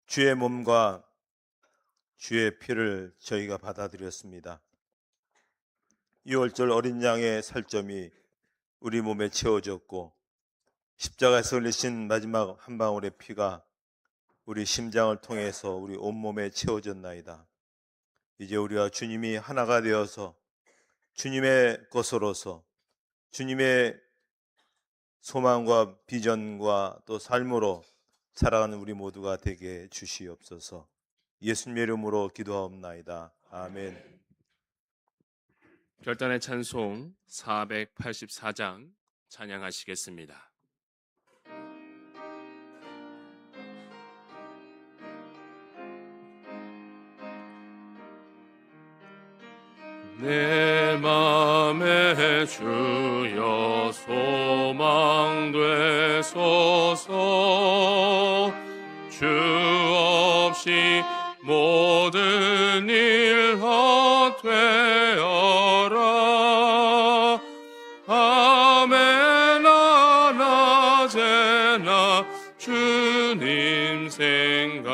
주의 몸과 주의 피를 저희가 받아들였습니다. 6월절 어린 양의 살점이 우리 몸에 채워졌고 십자가에서 흘리신 마지막 한 방울의 피가 우리 심장을 통해서 우리 온몸에 채워졌나이다. 이제 우리와 주님이 하나가 되어서 주님의 것으로서 주님의 소망과 비전과 또 삶으로 살아가는 우리 모두가 되게 주시옵소서. 예수님의 이름으로 기도하옵나이다. 아멘. 결단의 찬송 484장 찬양하시겠습니다. 내 맘에 주여 소망 되소서. 주 없이 모든 일 헛되어라. 밤에나 낮에나 주님 생각,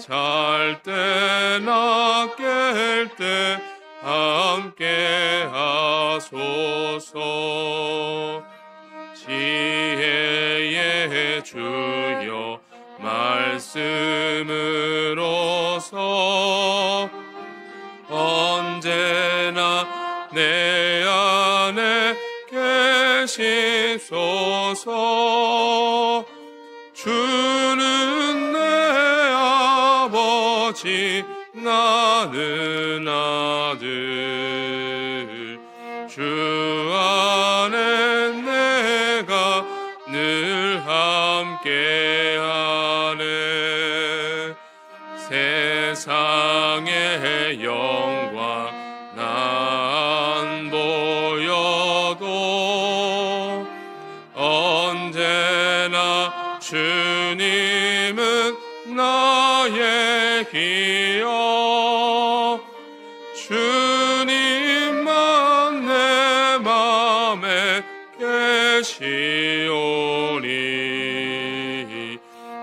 잘 때나 깰 때 함께 하소서. 지혜의 주여 말씀으로서 언제나 내 안에 계시소서. 주는 내 아버지 나는 아들. 주 안에 내가 늘 함께하네. 세상의 영광 난 보여도 언제나 주님은 나의 기억. 주님만 내 맘에 계시오니.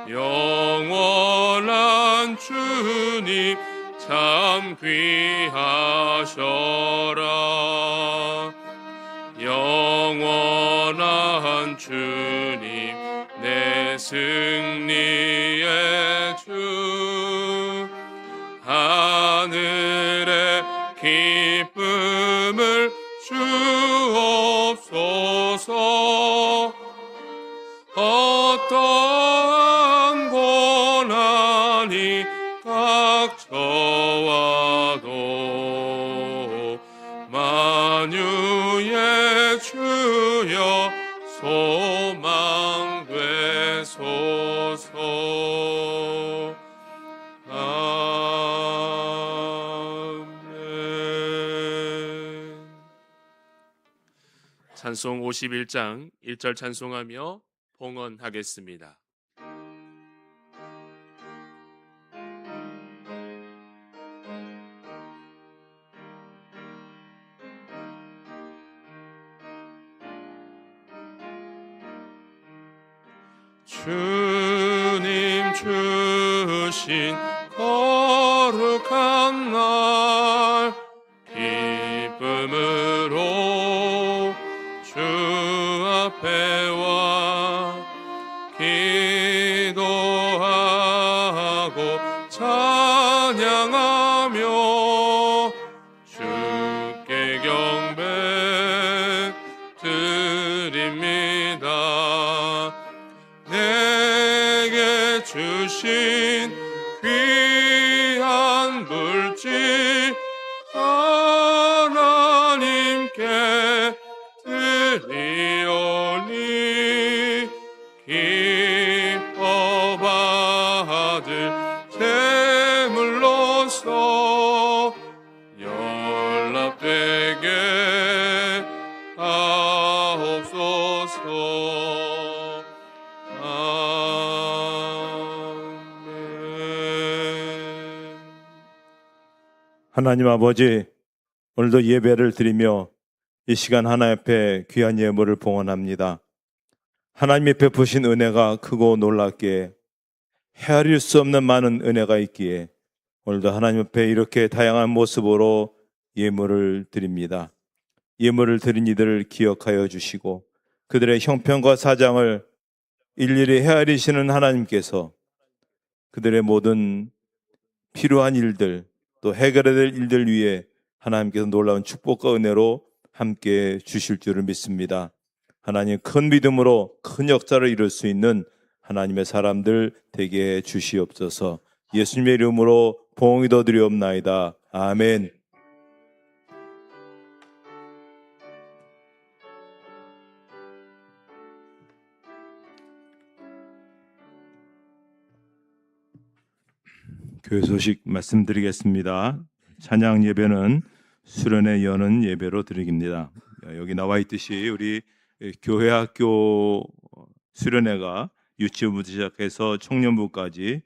영원한 주님 참 귀하셔라. 영원한 주님 내 승리의 주. 하늘의 기쁨을 주옵소서. 어떠한 고난이 닥쳐와도 만유의 주여 소망 되소서. 아멘. 찬송 51장 1절 찬송하며 봉헌하겠습니다. 주님 주신 거룩한 날 기쁨으로 주 앞에 와 기도하고 찬양하며 주께 경배 드립니다. 내게 주신 귀한 물질 하나님께 드리오니 기뻐 받을 제물로서 연락되게 하옵소서. 아멘. 하나님 아버지, 오늘도 예배를 드리며 이 시간 하나님 앞에 귀한 예물을 봉헌합니다. 하나님이 베푸신 은혜가 크고 놀랍기에 헤아릴 수 없는 많은 은혜가 있기에 오늘도 하나님 앞에 이렇게 다양한 모습으로 예물을 드립니다. 예물을 드린 이들을 기억하여 주시고 그들의 형편과 사정을 일일이 헤아리시는 하나님께서 그들의 모든 필요한 일들 또 해결해야 될 일들 위에 하나님께서 놀라운 축복과 은혜로 함께 주실 줄을 믿습니다. 하나님 큰 믿음으로 큰 역사를 이룰 수 있는 하나님의 사람들 되게 해 주시옵소서. 예수님의 이름으로 봉헌 기도드리옵나이다. 아멘. 교회 소식 말씀드리겠습니다. 찬양 예배는 수련회 여는 예배로 드립니다. 여기 나와 있듯이 우리 교회 학교 수련회가 유치부부터 시작해서 청년부까지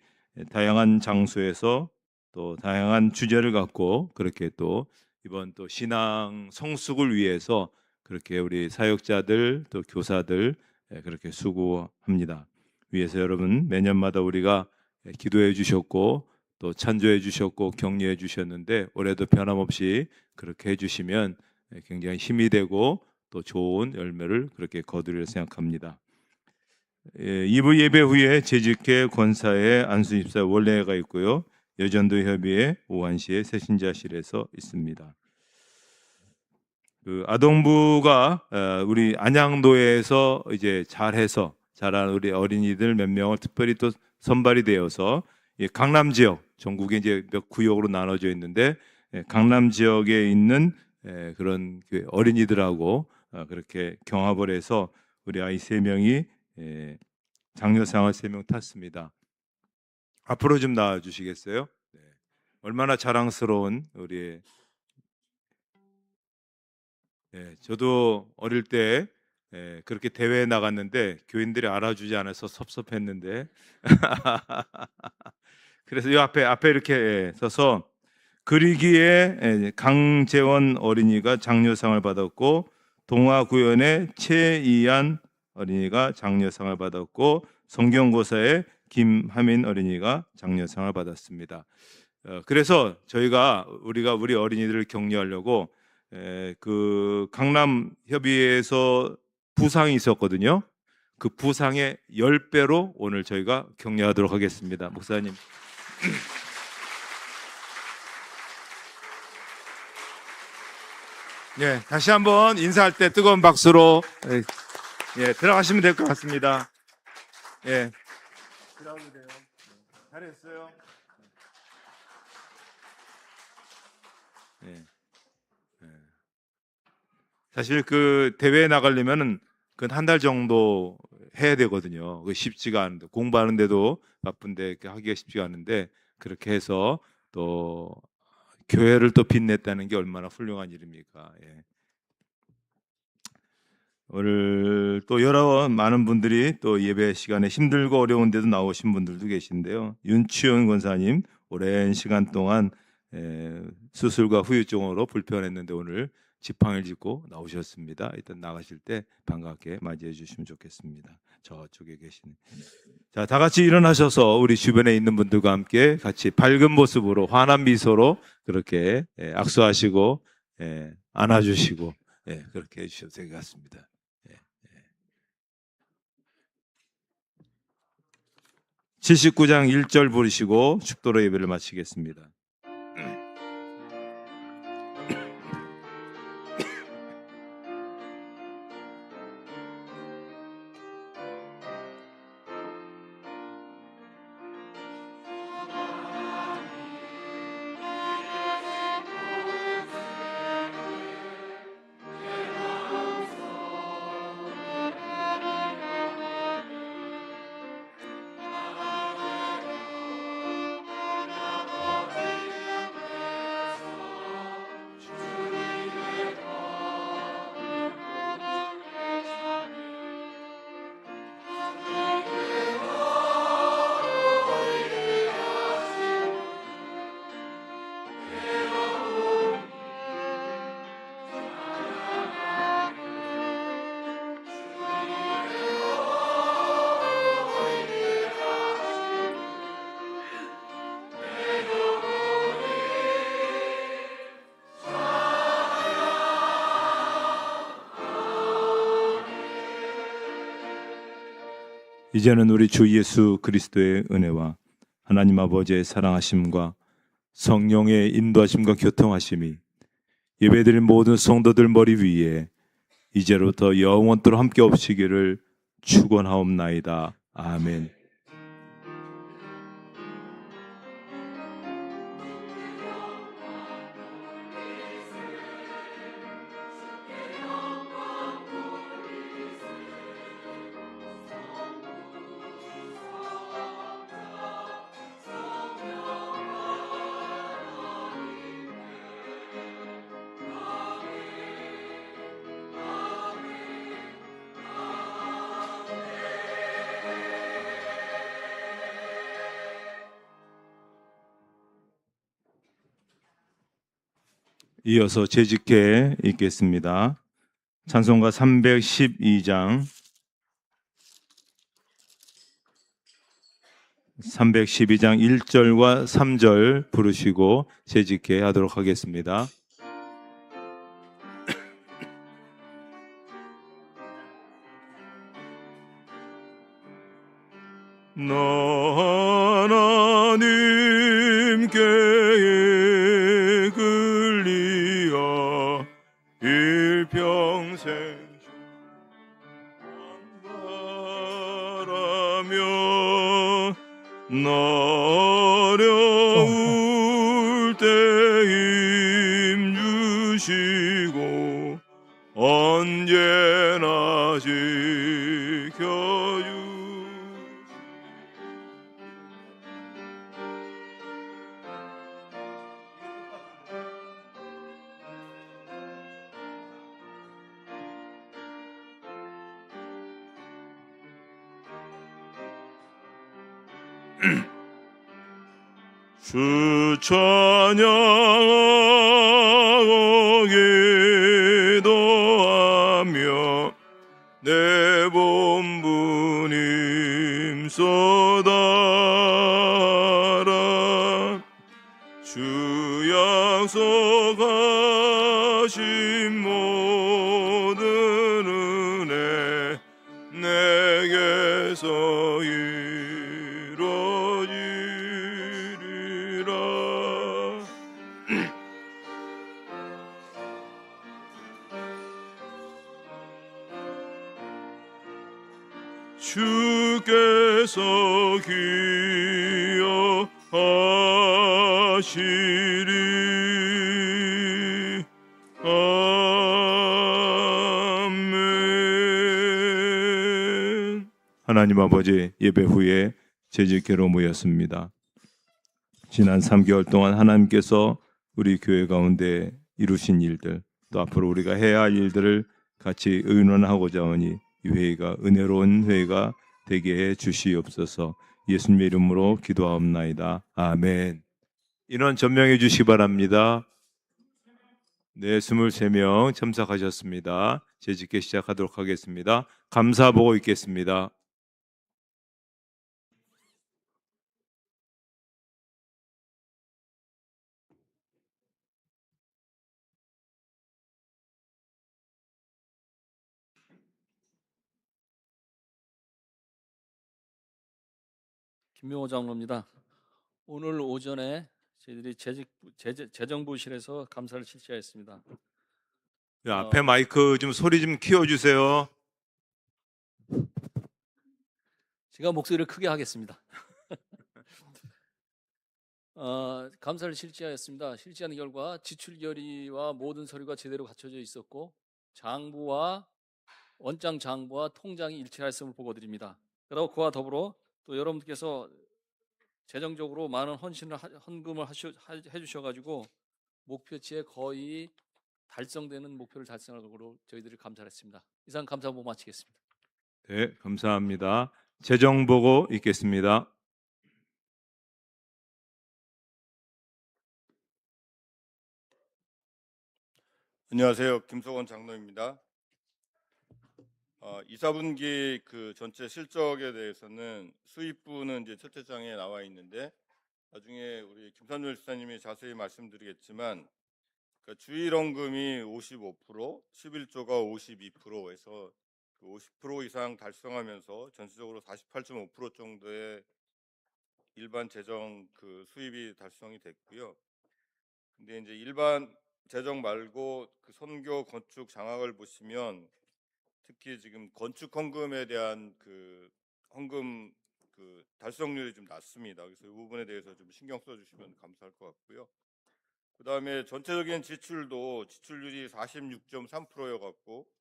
다양한 장소에서 또 다양한 주제를 갖고 그렇게 또 이번 또 신앙 성숙을 위해서 그렇게 우리 사역자들 또 교사들 그렇게 수고합니다. 위해서 여러분 매년마다 우리가 기도해 주셨고 또 찬조해 주셨고 격려해 주셨는데 올해도 변함없이 그렇게 해주시면 굉장히 힘이 되고 또 좋은 열매를 그렇게 거두리라 생각합니다. 2부 예배 후에 재직회 권사의 안수집사 원례가 있고요. 여전도 협의회 오한시의 새신자실에서 있습니다. 그 아동부가 우리 안양도에서 이제 잘해서 자란 우리 어린이들 몇 명을 특별히 또 선발이 되어서 강남 지역 전국에 이제 몇 구역으로 나눠져 있는데 강남 지역에 있는 그런 어린이들하고 그렇게 경합을 해서 우리 아이 3명이 장려상을 3명 탔습니다. 앞으로 좀 나와주시겠어요? 네. 얼마나 자랑스러운 우리. 저도 어릴 때 그렇게 대회에 나갔는데 교인들이 알아주지 않아서 섭섭했는데 그래서 이 앞에 이렇게 서서 그리기에 강재원 어린이가 장려상을 받았고 동화구연의 최이한 어린이가 장려상을 받았고 성경고사의 김하민 어린이가 장려상을 받았습니다. 그래서 저희가 우리 어린이들을 격려하려고 그 강남 협의회에서 부상이 있었거든요. 그 부상의 10배로 오늘 저희가 격려하도록 하겠습니다. 목사님. 네, 다시 한번 인사할 때 뜨거운 박수로 들어가시면 될 것 같습니다. 들어가도 돼요. 잘했어요. 사실 그 대회에 나가려면은 그 한 달 정도 해야 되거든요. 그 쉽지가 않은데 공부하는데도 바쁜데 하기가 쉽지가 않은데 그렇게 해서 또 교회를 또 빛냈다는 게 얼마나 훌륭한 일입니까? 오늘 또 여러 많은 분들이 또 예배 시간에 힘들고 어려운데도 나오신 분들도 계신데요. 윤치원 권사님 오랜 시간 동안 수술과 후유증으로 불편했는데 오늘 지팡이를 짚고 나오셨습니다. 일단 나가실 때 반갑게 맞이해 주시면 좋겠습니다. 저쪽에 계신. 자, 다 같이 일어나셔서 우리 주변에 있는 분들과 함께 같이 밝은 모습으로 환한 미소로 그렇게 악수하시고 안아주시고 그렇게 해주셔도 될 것 같습니다. 79장 1절 부르시고 축도로 예배를 마치겠습니다. 이제는 우리 주 예수 그리스도의 은혜와 하나님 아버지의 사랑하심과 성령의 인도하심과 교통하심이 예배드린 모든 성도들 머리 위에 이제로부터 영원토록 함께 없으시기를 축원하옵나이다. 아멘. 이어서 재직해 읽겠습니다. 찬송가 312장 1절과 3절 부르시고 재직해 하도록 하겠습니다. 나 하나님께 끌리어 일평생 바라며 나 어려울 때 힘 주시고 언제나 지켜주 주 찬양하고 기도하며 내 본부님 쏟아라 주 약속하신 모든 은혜 내게서 이루어지리라. 주께서 기여하시리. 아멘. 하나님 아버지, 예배 후에 재직회로 모였습니다. 지난 3개월 동안 하나님께서 우리 교회 가운데 이루신 일들, 또 앞으로 우리가 해야 할 일들을 같이 의논하고자 하니 이 회의가 은혜로운 회의가 되게 해 주시옵소서. 예수님의 이름으로 기도하옵나이다. 아멘. 인원 전명해 주시기 바랍니다. 네, 23명 참석하셨습니다. 재직회 시작하도록 하겠습니다. 감사 보고 있겠습니다. 김명호 장로입니다. 오늘 오전에 저희들이 재정부실에서 감사를 실시하였습니다. 네, 앞에 마이크 좀 소리 좀 키워주세요. 제가 목소리를 크게 하겠습니다. 감사를 실시하였습니다. 실시하는 결과 지출 결의와 모든 서류가 제대로 갖춰져 있었고 원장 장부와 통장이 일치하였음을 보고드립니다. 그리고 그와 더불어 또 여러분께서 재정적으로 많은 헌금을 해주셔가지고 목표치에 거의 달성되는 목표를 달성하도록 저희들이 감사했습니다. 이상 감사 보고 마치겠습니다. 네, 감사합니다. 재정 보고 있겠습니다. 안녕하세요. 김석원 장로입니다. 2, 4분기 그 전체 실적에 대해서는 수입부는 이제 첫째 장에 나와 있는데 나중에 우리 김삼열 지사님이 자세히 말씀드리겠지만 그 주일원금이 55%, 11조가 52%에서 그 50% 이상 달성하면서 전체적으로 48.5% 정도의 일반 재정 그 수입이 달성이 됐고요. 근데 이제 일반 재정 말고 그 선교 건축 장학을 보시면 특히 지금 건축 헌금에 대한 그 헌금 그 달성률이 좀 낮습니다. 그래서 이 부분에 대해서 좀 신경 써주시면 감사할 것 같고요. 그다음에 전체적인 지출도 지출률이 46.3%여갖고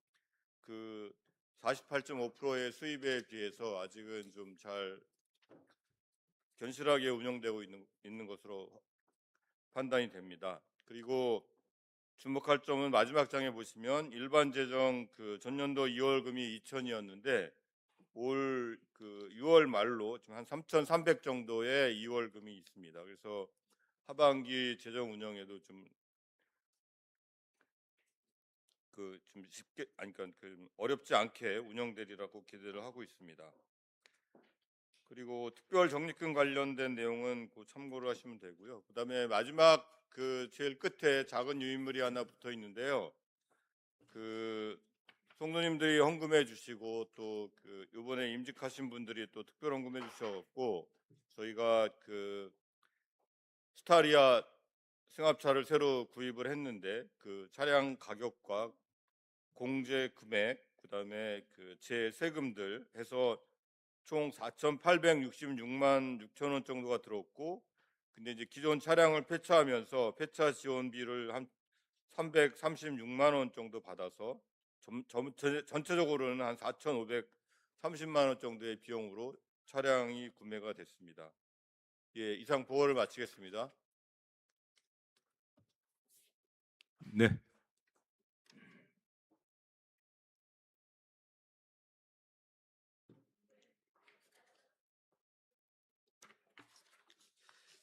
그 48.5%의 수입에 비해서 아직은 좀 잘 견실하게 운영되고 있는 것으로 판단이 됩니다. 그리고 주목할 점은 마지막 장에 보시면 일반 재정 그 전년도 2월금이 2천이었는데 올 그 6월 말로 지금 한 3,300 정도의 2월금이 있습니다. 그래서 하반기 재정 운영에도 좀 쉽게 그러니까 어렵지 않게 운영되리라고 기대를 하고 있습니다. 그리고 특별 적립금 관련된 내용은 그 참고를 하시면 되고요. 그다음에 마지막 그 제일 끝에 작은 유인물이 하나 붙어 있는데요. 그 성도님들이 헌금해 주시고 또 그 이번에 임직하신 분들이 또 특별 헌금해 주셔갖고 저희가 그 스타리아 승합차를 새로 구입을 했는데 그 차량 가격과 공제 금액 그다음에 그 제 세금들 해서 총 4,866만 6천 원 정도가 들었고 근데 이제 기존 차량을 폐차하면서 폐차 지원비를 한 336만 원 정도 받아서 전체적으로는 한 4,530만 원 정도의 비용으로 차량이 구매가 됐습니다. 예, 이상 보고를 마치겠습니다. 네.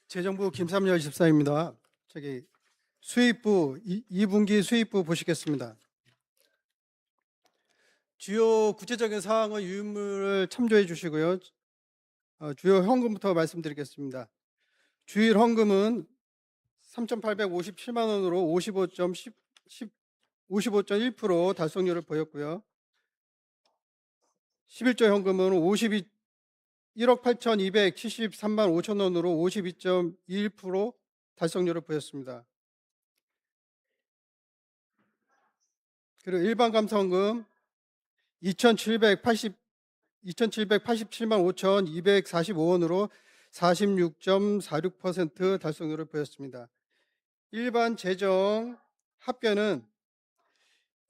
재정부 김삼열 집사입니다. 수입부 2분기 수입부 보시겠습니다. 주요 구체적인 사항은 유인물을 참조해 주시고요. 주요 현금부터 말씀드리겠습니다. 주일 헌금은 3,857만 원으로 55.1% 달성률을 보였고요. 11조 현금은 1억 8,273만 5천 원으로 52.21% 달성률을 보였습니다. 그리고 일반 감사헌금 2,787만 5,245원으로 46.46% 달성률을 보였습니다. 일반 재정 합계는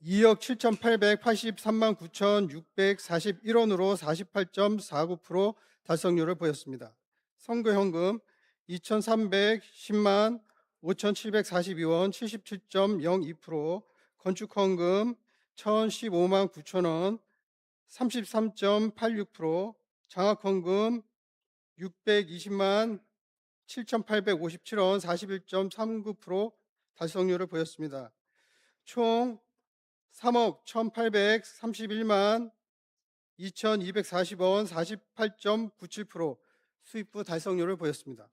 2억 7,883만 9,641원으로 48.49% 달성률을 보였습니다. 선거현금 2,310만 5,742원 77.02%, 건축헌금 1,015만 9천원 33.86%, 장학헌금 620만 7,857원 41.39% 달성률을 보였습니다. 총 3억 1,831만 2,240원 48.97% 수입부 달성률을 보였습니다.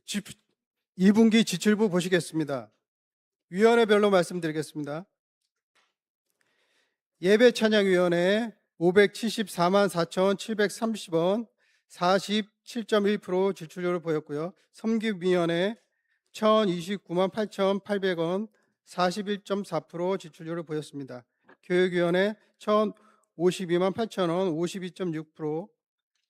집 2분기 지출부 보시겠습니다. 위원회별로 말씀드리겠습니다. 예배찬양위원회 574만 4,730원 47.1% 지출률을 보였고요. 섬기위원회 1,029만 8,800원 41.4% 지출률을 보였습니다. 교육위원회 1,052만 8천원 52.6%,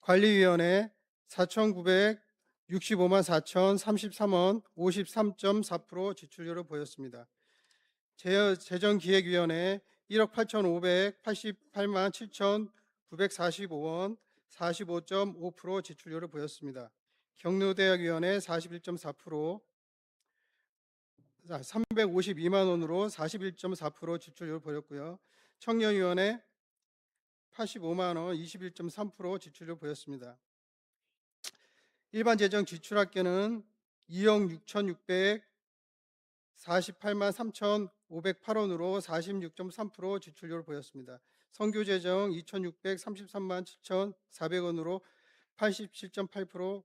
관리위원회 4,965만 4천 33원 53.4% 지출률을 보였습니다. 재정기획위원회 1억 8,588만 7,945원 45.5% 지출률을 보였습니다. 경로대학위원회 41.4%, 352만 원으로 41.4% 지출률을 보였고요. 청년위원회 85만 원 21.3% 지출률을 보였습니다. 일반 재정 지출 합계는 2억 6,648만 3,508원으로 46.3% 지출률을 보였습니다. 선교재정 2,633만 7,400원으로 87.8%,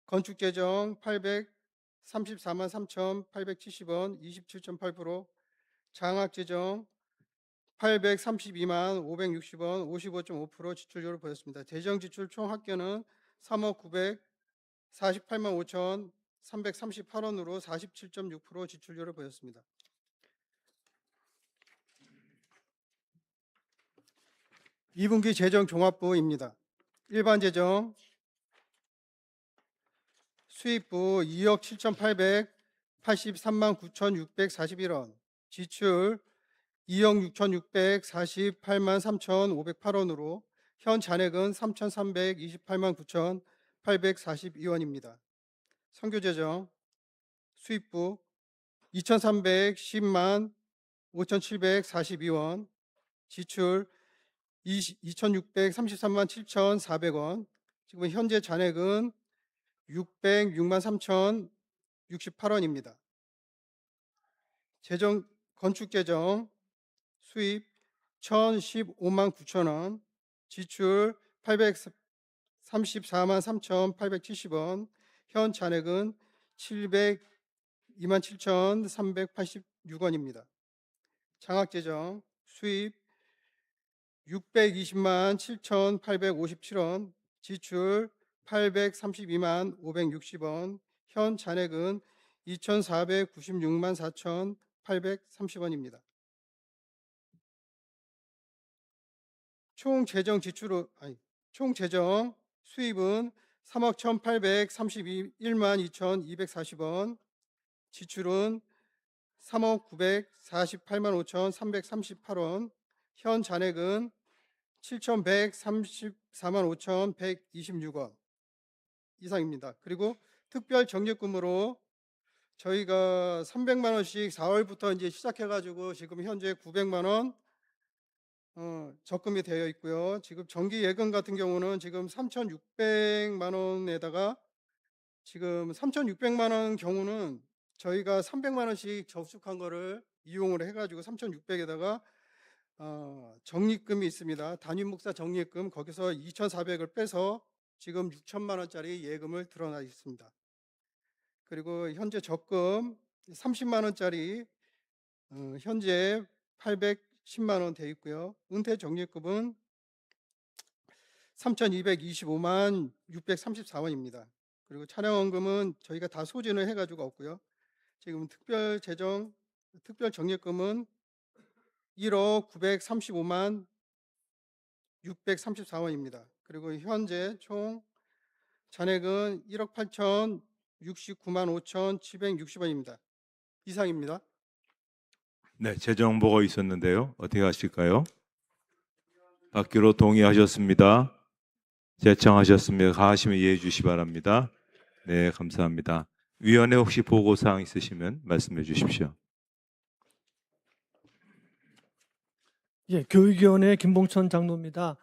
건축재정 834만 3,870원 27.8%, 장학재정 832만 560원 55.5% 지출률을 보였습니다. 재정지출 총 합계는 3억 48만 5,338원으로 47.6% 지출률을 보였습니다. 2분기 재정 종합부입니다. 일반 재정 수입부 2억 7,883만 9,641원, 지출 2억 6,648만 3,508원으로 현 잔액은 3,328만 9,842원입니다. 선교재정 수입부 2,310만 5,742원, 지출 2,633만 7,400원, 지금 현재 잔액은 606만 3,068원입니다. 재정 건축재정 수입 1,015만 9천원, 지출 834만 3,870원, 현 잔액은 702만 7,386원입니다. 장학재정 수입 620만 7,857원, 지출 832만 560원, 현 잔액은 2,496만 4,830원입니다. 총 재정 수입은 3억 1,831만 2,240원, 지출은 3억 948만 5,338원, 현 잔액은 7,134만 5,126원 이상입니다. 그리고 특별 적립금으로 저희가 300만 원씩 4월부터 이제 시작해가지고 지금 현재 900만 원 적금이 되어 있고요. 지금 정기 예금 같은 경우는 지금 3,600만 원에다가 지금 3,600만 원 경우는 저희가 300만 원씩 저축한 거를 이용을 해가지고 3,600에다가 적립금이 있습니다. 담임 목사 적립금, 거기서 2,400을 빼서 지금 6천만 원짜리 예금을 드러나 있습니다. 그리고 현재 적금 30만 원짜리 현재 810만 원 되어 있고요. 은퇴 적립금은 3,225만 634원입니다. 그리고 차량원금은 저희가 다 소진을 해가지고 없고요. 지금 특별 적립금은 1억 935만 634원입니다. 그리고 현재 총 잔액은 1억 8,069만 5,760원입니다. 이상입니다. 네, 재정 보고 있었는데요. 어떻게 하실까요? 받기로 동의하셨습니다. 제청하셨습니다. 가하시면 이해해 주시기 바랍니다. 네, 감사합니다. 위원회 혹시 보고사항 있으시면 말씀해 주십시오. 예, 교육위원회 김봉천 장로입니다.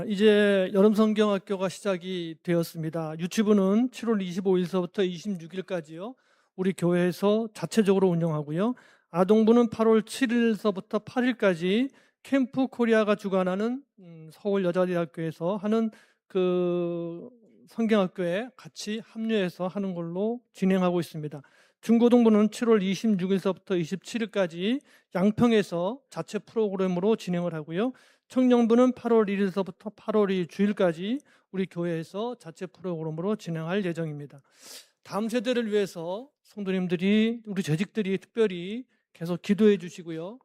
이제 여름성경학교가 시작이 되었습니다. 유치부는 7월 25일서부터 26일까지요. 우리 교회에서 자체적으로 운영하고요. 아동부는 8월 7일서부터 8일까지 캠프 코리아가 주관하는 서울여자대학교에서 하는 그 성경학교에 같이 합류해서 하는 걸로 진행하고 있습니다. 중고등부는 7월 26일서부터 27일까지 양평에서 자체 프로그램으로 진행을 하고요. 청년부는 8월 1일서부터 8월 2일 주일까지 우리 교회에서 자체 프로그램으로 진행할 예정입니다. 다음 세대를 위해서 성도님들이, 우리 재직들이 특별히 계속 기도해 주시고요.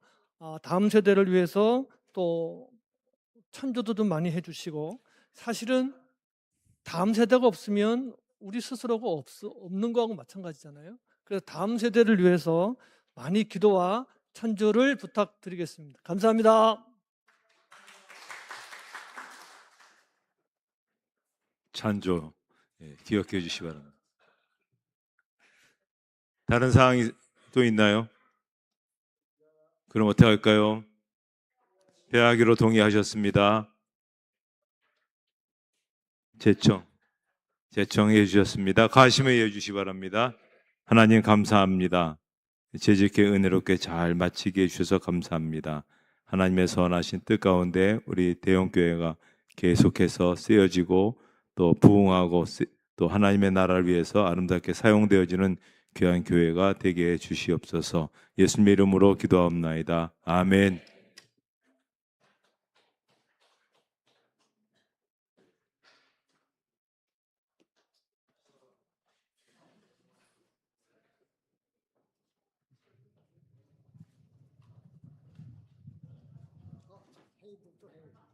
다음 세대를 위해서 또 찬조도 많이 해주시고, 사실은 다음 세대가 없으면 우리 스스로가 없는 거하고 마찬가지잖아요. 그래서 다음 세대를 위해서 많이 기도와 찬조를 부탁드리겠습니다. 감사합니다. 찬조 기억해 주시기 바랍니다. 다른 사항이 또 있나요? 그럼 어떻게 할까요? 배하기로 동의하셨습니다. 제청해 주셨습니다. 가시면 이해해 주시기 바랍니다. 하나님 감사합니다. 재직에 은혜롭게 잘 마치게 해주셔서 감사합니다. 하나님의 선하신 뜻 가운데 우리 대형교회가 계속해서 쓰여지고 또 부흥하고 또 하나님의 나라를 위해서 아름답게 사용되어지는 귀한 교회가 되게 해 주시옵소서. 예수님의 이름으로 기도하옵나이다. 아멘. 아이고 또 해.